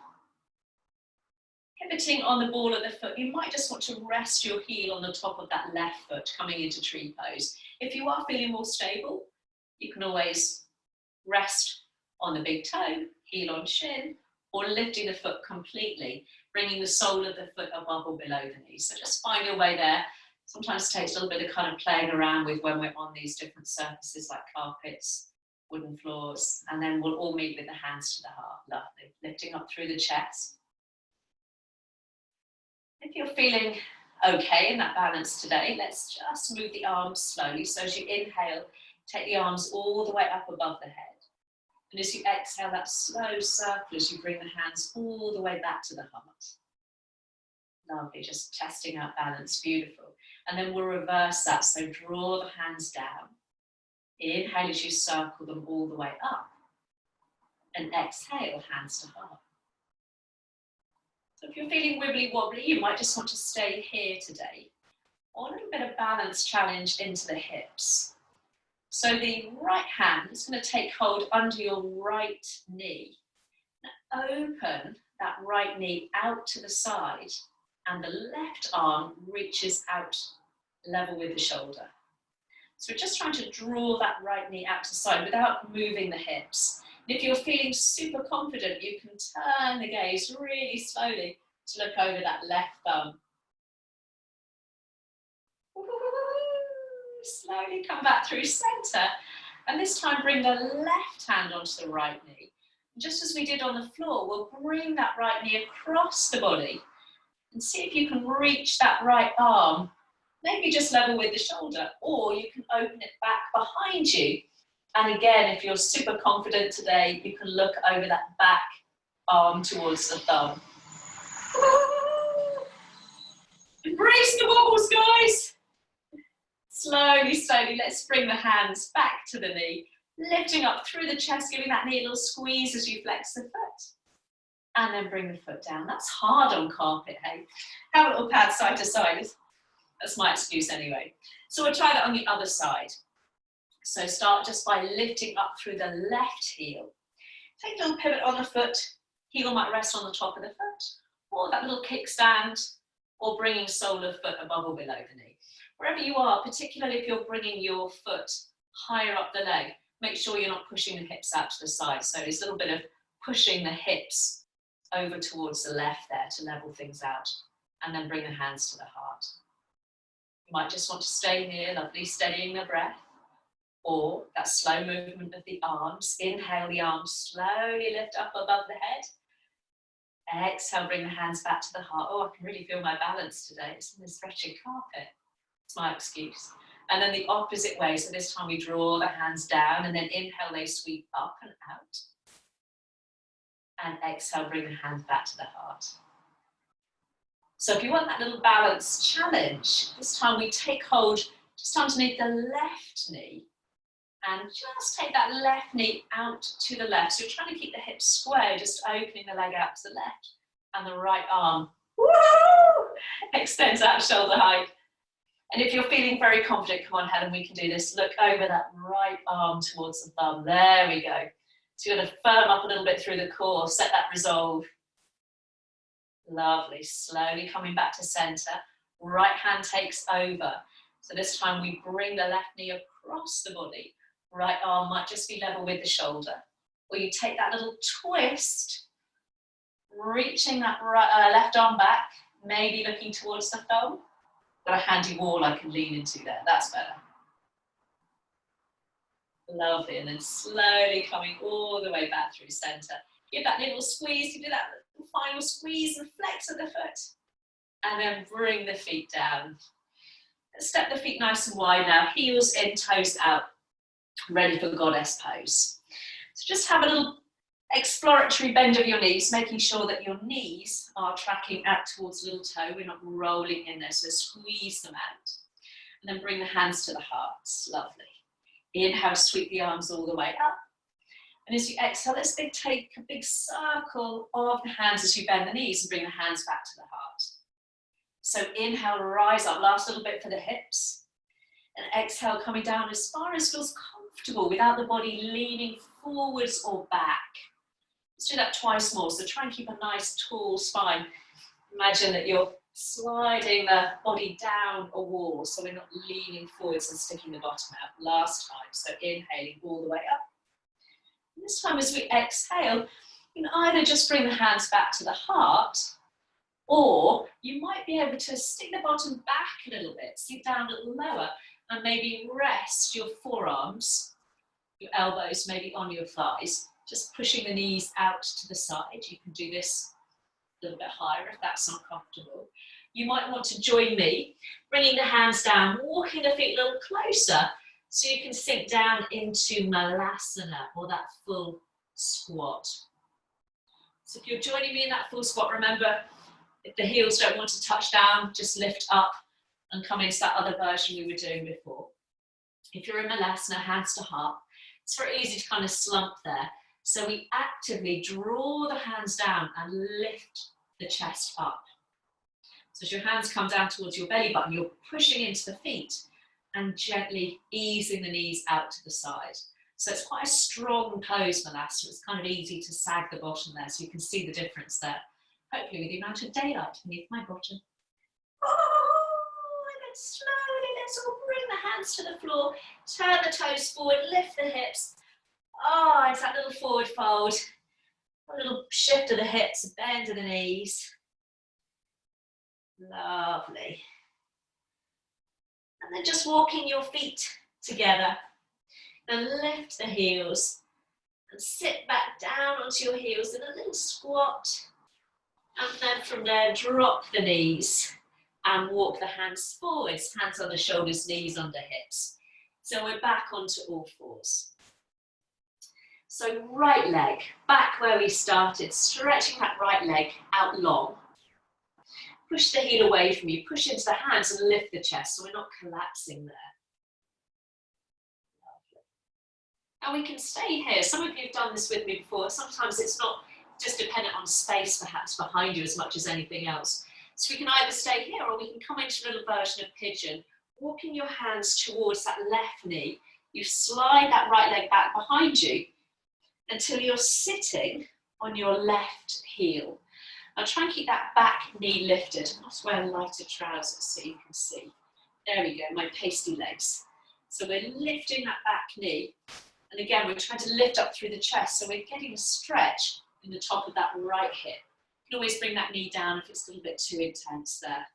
Pivoting on the ball of the foot, you might just want to rest your heel on the top of that left foot coming into tree pose. If you are feeling more stable, you can always rest on the big toe, heel on shin, or lifting the foot completely, bringing the sole of the foot above or below the knee. So just find your way there. Sometimes it takes a little bit of kind of playing around with when we're on these different surfaces like carpets, wooden floors, and then we'll all meet with the hands to the heart. Lovely. Lifting up through the chest. If you're feeling okay in that balance today, let's just move the arms slowly. So as you inhale, take the arms all the way up above the head. And as you exhale, that slow circle as you bring the hands all the way back to the heart. Lovely, just testing out balance, beautiful. And then we'll reverse that, so draw the hands down. Inhale as you circle them all the way up. And exhale, hands to heart. So if you're feeling wibbly wobbly, you might just want to stay here today. Or a little bit of balance challenge into the hips. So the right hand is going to take hold under your right knee. Now open that right knee out to the side and the left arm reaches out level with the shoulder. So we're just trying to draw that right knee out to the side without moving the hips. And if you're feeling super confident, you can turn the gaze really slowly to look over that left thumb. Slowly come back through center. And this time bring the left hand onto the right knee. And just as we did on the floor, we'll bring that right knee across the body. And see if you can reach that right arm, maybe just level with the shoulder, or you can open it back behind you. And again, if you're super confident today, you can look over that back arm towards the thumb. Embrace the wobbles, guys. Slowly, slowly, let's bring the hands back to the knee, lifting up through the chest, giving that knee a little squeeze as you flex the foot. And then bring the foot down. That's hard on carpet, hey? Have a little pad side to side. That's my excuse anyway. So we'll try that on the other side. So start just by lifting up through the left heel. Take a little pivot on the foot. Heel might rest on the top of the foot, or that little kickstand, or bringing sole of foot above or below the knee. Wherever you are, particularly if you're bringing your foot higher up the leg, make sure you're not pushing the hips out to the side. So there's a little bit of pushing the hips over towards the left there to level things out, and then bring the hands to the heart. You might just want to stay here, lovely, steadying the breath, or that slow movement of the arms. Inhale, the arms slowly lift up above the head. Exhale, bring the hands back to the heart. Oh, I can really feel my balance today. It's in this stretching carpet. It's my excuse. And then the opposite way. So this time we draw the hands down, and then inhale, they sweep up and out. And exhale, bring the hands back to the heart. So if you want that little balance challenge, this time we take hold just underneath the left knee, and just take that left knee out to the left. So you're trying to keep the hips square, just opening the leg out to the left, and the right arm, woo, extends out shoulder height. And if you're feeling very confident, come on, Helen, we can do this. Look over that right arm towards the thumb. There we go. So you're going to firm up a little bit through the core, set that resolve. Lovely. Slowly coming back to center. Right hand takes over. So this time we bring the left knee across the body. Right arm might just be level with the shoulder. Or you take that little twist, reaching that left arm back, maybe looking towards the thumb. Got a handy wall I can lean into there. That's better. Lovely, and then slowly coming all the way back through center. Give that little squeeze, you do that little final squeeze and flex of the foot. And then bring the feet down. Step the feet nice and wide now, heels in, toes out, ready for goddess pose. So just have a little exploratory bend of your knees, making sure that your knees are tracking out towards the little toe. We're not rolling in there, so squeeze them out. And then bring the hands to the hearts, lovely. Inhale, sweep the arms all the way up. And as you exhale, let's take a big circle of the hands as you bend the knees and bring the hands back to the heart. So inhale, rise up, last little bit for the hips. And exhale, coming down as far as feels comfortable without the body leaning forwards or back. Let's do that twice more. So try and keep a nice tall spine. Imagine that you're sliding the body down a wall, so we're not leaning forwards and sticking the bottom out. Last time, so inhaling all the way up. And this time as we exhale, you can either just bring the hands back to the heart, or you might be able to stick the bottom back a little bit, sink down a little lower, and maybe rest your forearms, your elbows maybe on your thighs, just pushing the knees out to the side. You can do this a little bit higher if that's uncomfortable. You might want to join me, bringing the hands down, walking the feet a little closer so you can sink down into Malasana, or that full squat. So if you're joining me in that full squat, remember, if the heels don't want to touch down, just lift up and come into that other version we were doing before. If you're in Malasana, hands to heart, it's very easy to kind of slump there. So we actively draw the hands down and lift the chest up. So as your hands come down towards your belly button, you're pushing into the feet and gently easing the knees out to the side. So it's quite a strong pose, Malasana. It's kind of easy to sag the bottom there, so you can see the difference there. Hopefully with the amount of daylight beneath my bottom. Oh, and then slowly let's all bring the hands to the floor, turn the toes forward, lift the hips. Oh, it's that little forward fold, a little shift of the hips, a bend of the knees. Lovely. And then just walking your feet together and lift the heels and sit back down onto your heels in a little squat. And then from there, drop the knees and walk the hands forwards, hands on the shoulders, knees under hips. So we're back onto all fours. So right leg, back where we started, stretching that right leg out long. Push the heel away from you, push into the hands and lift the chest so we're not collapsing there. And we can stay here. Some of you have done this with me before. Sometimes it's not just dependent on space perhaps behind you as much as anything else. So we can either stay here or we can come into a little version of pigeon, walking your hands towards that left knee. You slide that right leg back behind you until you're sitting on your left heel. Now try and keep that back knee lifted. I'm not wearing lighter trousers so you can see. There we go, my pasty legs. So we're lifting that back knee. And again, we're trying to lift up through the chest. So we're getting a stretch in the top of that right hip. You can always bring that knee down if it's a little bit too intense there.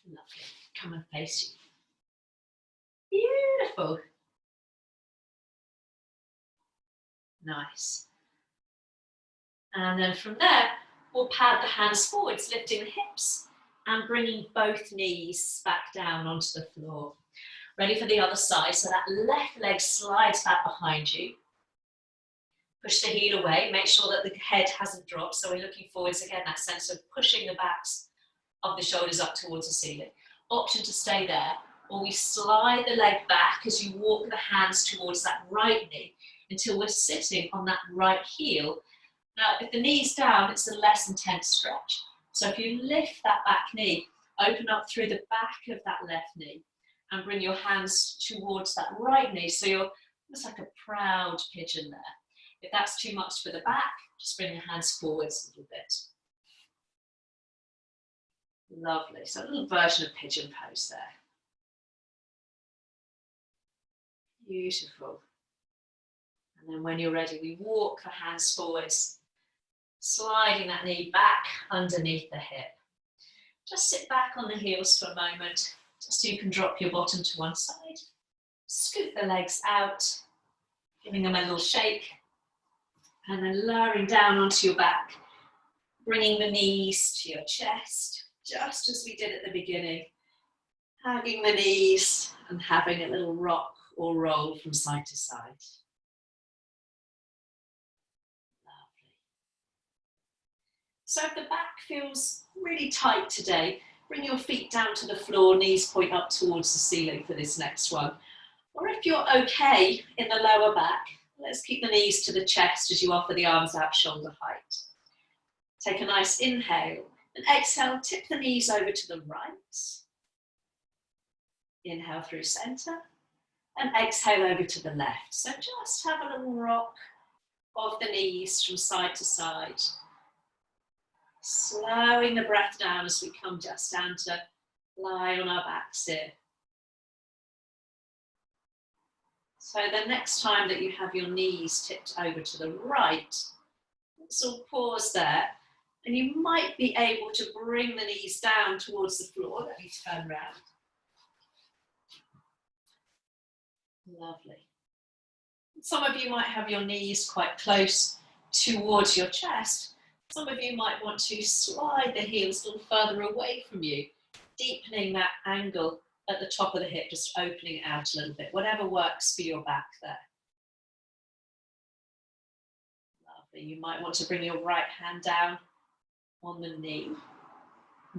Lovely. Come and face you. Beautiful. Nice. And then from there, we'll pad the hands forwards, lifting the hips and bringing both knees back down onto the floor. Ready for the other side. So that left leg slides back behind you. Push the heel away. Make sure that the head hasn't dropped. So we're looking forwards again, that sense of pushing the backs of the shoulders up towards the ceiling. Option to stay there. Or we slide the leg back as you walk the hands towards that right knee until we're sitting on that right heel. Now, if the knee's down, it's a less intense stretch. So if you lift that back knee, open up through the back of that left knee and bring your hands towards that right knee. So you're almost like a proud pigeon there. If that's too much for the back, just bring your hands forwards a little bit. Lovely. So a little version of pigeon pose there. Beautiful. And then when you're ready, we walk the hands forwards, sliding that knee back underneath the hip. Just sit back on the heels for a moment, just so you can drop your bottom to one side. Scoot the legs out, giving them a little shake, and then lowering down onto your back, bringing the knees to your chest, just as we did at the beginning. Hugging the knees and having a little rock or roll from side to side. Lovely. So if the back feels really tight today, bring your feet down to the floor, knees point up towards the ceiling for this next one. Or if you're okay in the lower back, let's keep the knees to the chest as you offer the arms out shoulder height. Take a nice inhale and exhale, tip the knees over to the right. Inhale through center and exhale over to the left. So just have a little rock of the knees from side to side. Slowing the breath down as we come just down to lie on our backs here. So the next time that you have your knees tipped over to the right, let's all pause there. And you might be able to bring the knees down towards the floor. Let me turn around. Lovely. Some of you might have your knees quite close towards your chest. Some of you might want to slide the heels a little further away from you, deepening that angle at the top of the hip, just opening it out a little bit, whatever works for your back there. Lovely. You might want to bring your right hand down on the knee.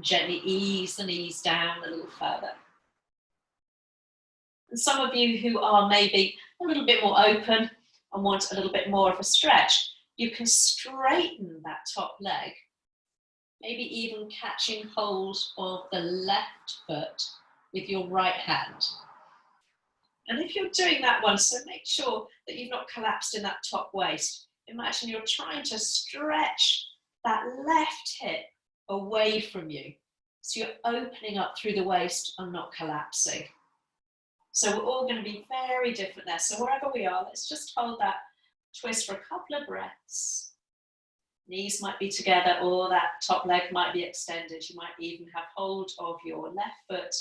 Gently ease the knees down a little further. And some of you who are maybe a little bit more open and want a little bit more of a stretch, you can straighten that top leg, maybe even catching hold of the left foot with your right hand. And if you're doing that one, so make sure that you've not collapsed in that top waist. Imagine you're trying to stretch that left hip away from you. So you're opening up through the waist and not collapsing. So we're all going to be very different there. So wherever we are, let's just hold that twist for a couple of breaths. Knees might be together or that top leg might be extended. You might even have hold of your left foot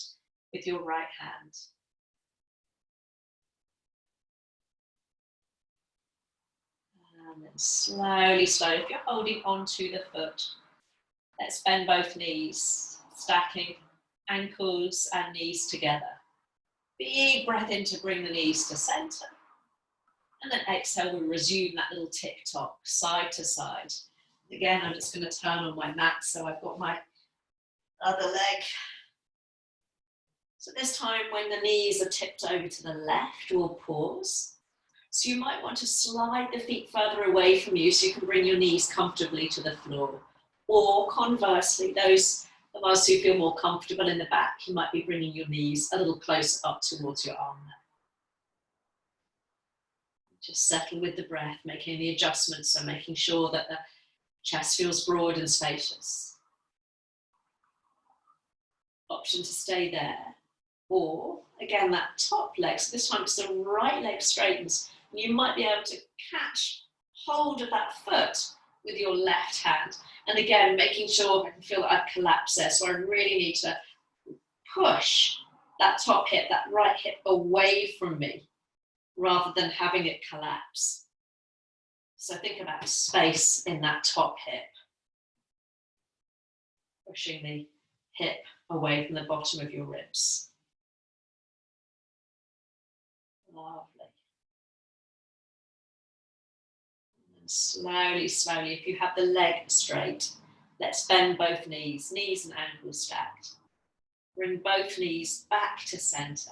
with your right hand. And then slowly, slowly, if you're holding onto the foot, let's bend both knees, stacking ankles and knees together. Big breath in to bring the knees to center. And then exhale, we'll resume that little tick-tock, side to side. Again, I'm just going to turn on my mat, so I've got my other leg. So this time when the knees are tipped over to the left, we'll pause. So you might want to slide the feet further away from you so you can bring your knees comfortably to the floor. Or conversely, those of us who feel more comfortable in the back, you might be bringing your knees a little closer up towards your arm. Just settle with the breath, making the adjustments, so making sure that the chest feels broad and spacious. Option to stay there. Or, again, that top leg, so this time it's the right leg straightens, and you might be able to catch hold of that foot with your left hand. And again, making sure I can feel that I've collapsed there, so I really need to push that top hip, that right hip away from me, rather than having it collapse. So think about space in that top hip. Pushing the hip away from the bottom of your ribs. Lovely. And then slowly, slowly, if you have the leg straight, let's bend both knees, knees and ankles stacked. Bring both knees back to center.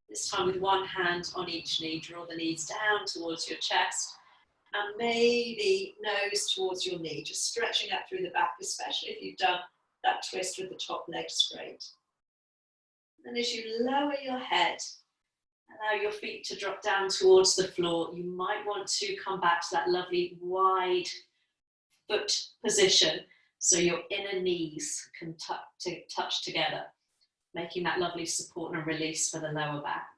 This time with one hand on each knee, draw the knees down towards your chest and maybe nose towards your knee, just stretching that through the back, especially if you've done that twist with the top leg straight. And as you lower your head, allow your feet to drop down towards the floor. You might want to come back to that lovely wide foot position so your inner knees can touch together, making that lovely support and release for the lower back.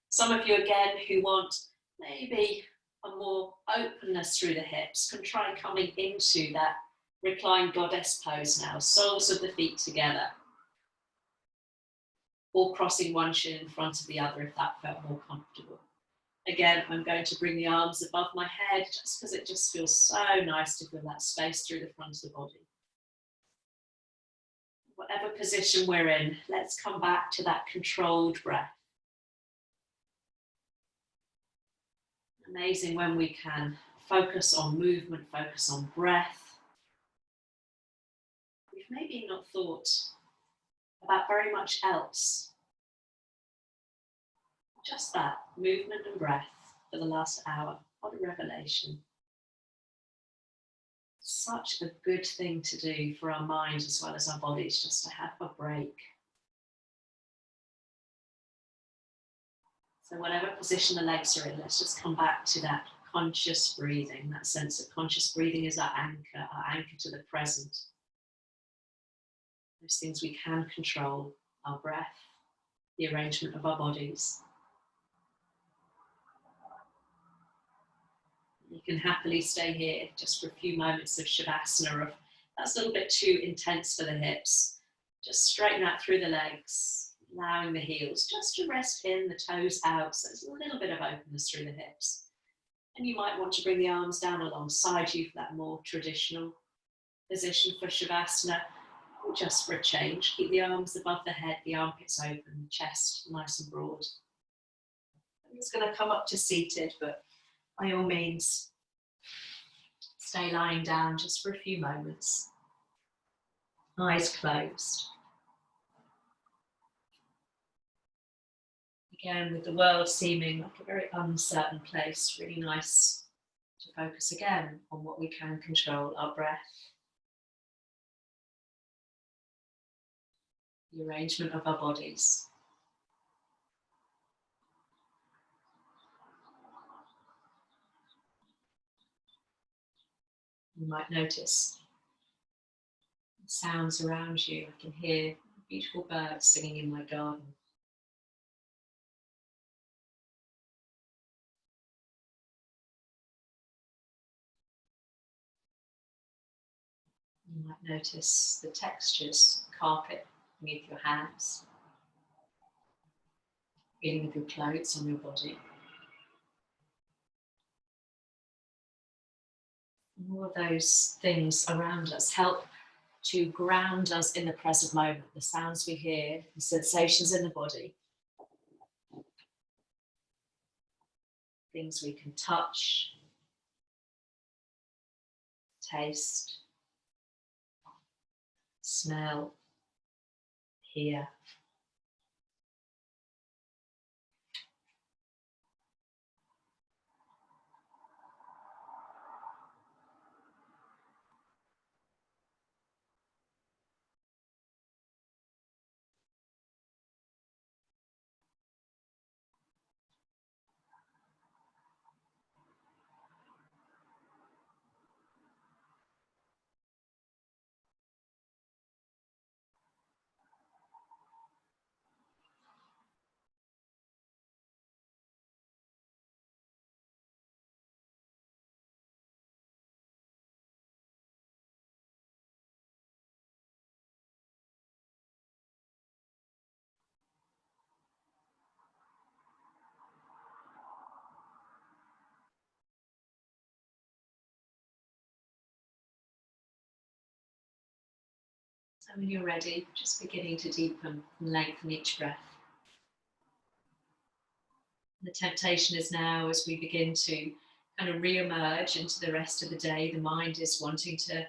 Some of you, again, who want maybe a more openness through the hips, can try coming into that reclined goddess pose now, soles of the feet together. or crossing one shin in front of the other if that felt more comfortable. Again, I'm going to bring the arms above my head just because it just feels so nice to feel that space through the front of the body. Whatever position we're in, let's come back to that controlled breath. Amazing when we can focus on movement, focus on breath. We've maybe not thought about very much else. Just that, movement and breath for the last hour. What a revelation. Such a good thing to do for our minds as well as our bodies, just to have a break. So whatever position the legs are in, let's just come back to that conscious breathing, that sense that conscious breathing is our anchor to the present. Those things we can control, our breath, the arrangement of our bodies. You can happily stay here just for a few moments of Shavasana. If that's a little bit too intense for the hips, just straighten out through the legs, allowing the heels just to rest in, the toes out, so there's a little bit of openness through the hips. And you might want to bring the arms down alongside you for that more traditional position for Shavasana, or just for a change. Keep the arms above the head, the armpits open, the chest nice and broad. I'm just going to come up to seated, but by all means, stay lying down just for a few moments. Eyes closed. Again, with the world seeming like a very uncertain place, really nice to focus again on what we can control, our breath, the arrangement of our bodies. You might notice the sounds around you. I can hear beautiful birds singing in my garden. You might notice the textures, carpet beneath your hands, feeling of your clothes on your body. All of those things around us help to ground us in the present moment, the sounds we hear, the sensations in the body, things we can touch, taste, smell, hear. So when you're ready, just beginning to deepen and lengthen each breath. The temptation is now, as we begin to kind of re-emerge into the rest of the day, the mind is wanting to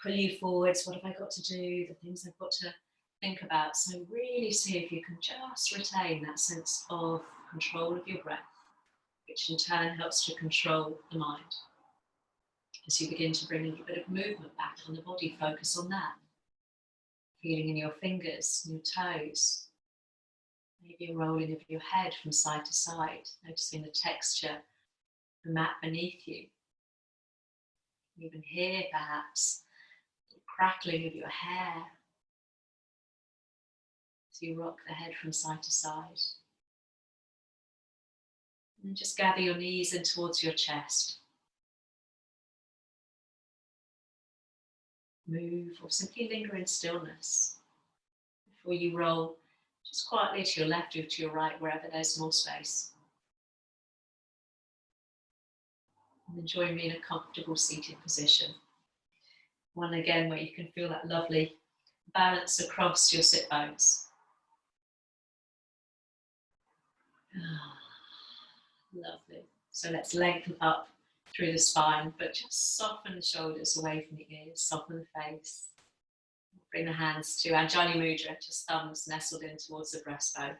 pull you forwards. What have I got to do? The things I've got to think about. So really see if you can just retain that sense of control of your breath, which in turn helps to control the mind. As you begin to bring a little bit of movement back on the body, focus on that. Feeling in your fingers, your toes, maybe a rolling of your head from side to side, noticing the texture, the mat beneath you. Even here, perhaps, the crackling of your hair as you rock the head from side to side. And then just gather your knees in towards your chest. Move or simply linger in stillness before you roll Just quietly to your left or to your right, wherever there's more space. And then join me in a comfortable seated position. One again where you can feel that lovely balance across your sit bones. Lovely. So let's lengthen up through the spine, but just soften the shoulders away from the ears, soften the face. Bring the hands to Anjali Mudra, just thumbs nestled in towards the breastbone.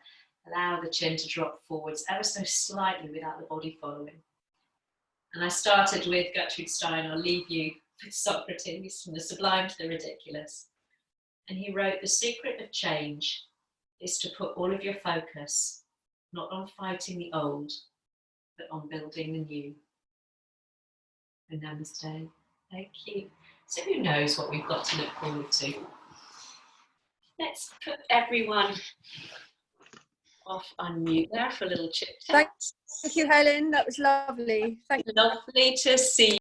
Allow the chin to drop forwards ever so slightly without the body following. And I started with Gertrude Stein. I'll leave you with Socrates, from the sublime to the ridiculous. And he wrote, the secret of change is to put all of your focus not on fighting the old, but on building the new. And namaste. Thank you. So who knows what we've got to look forward to? Let's put everyone off unmute there for a little chit chat. Thank you, Helen. That was lovely. Thank you. Lovely to see you.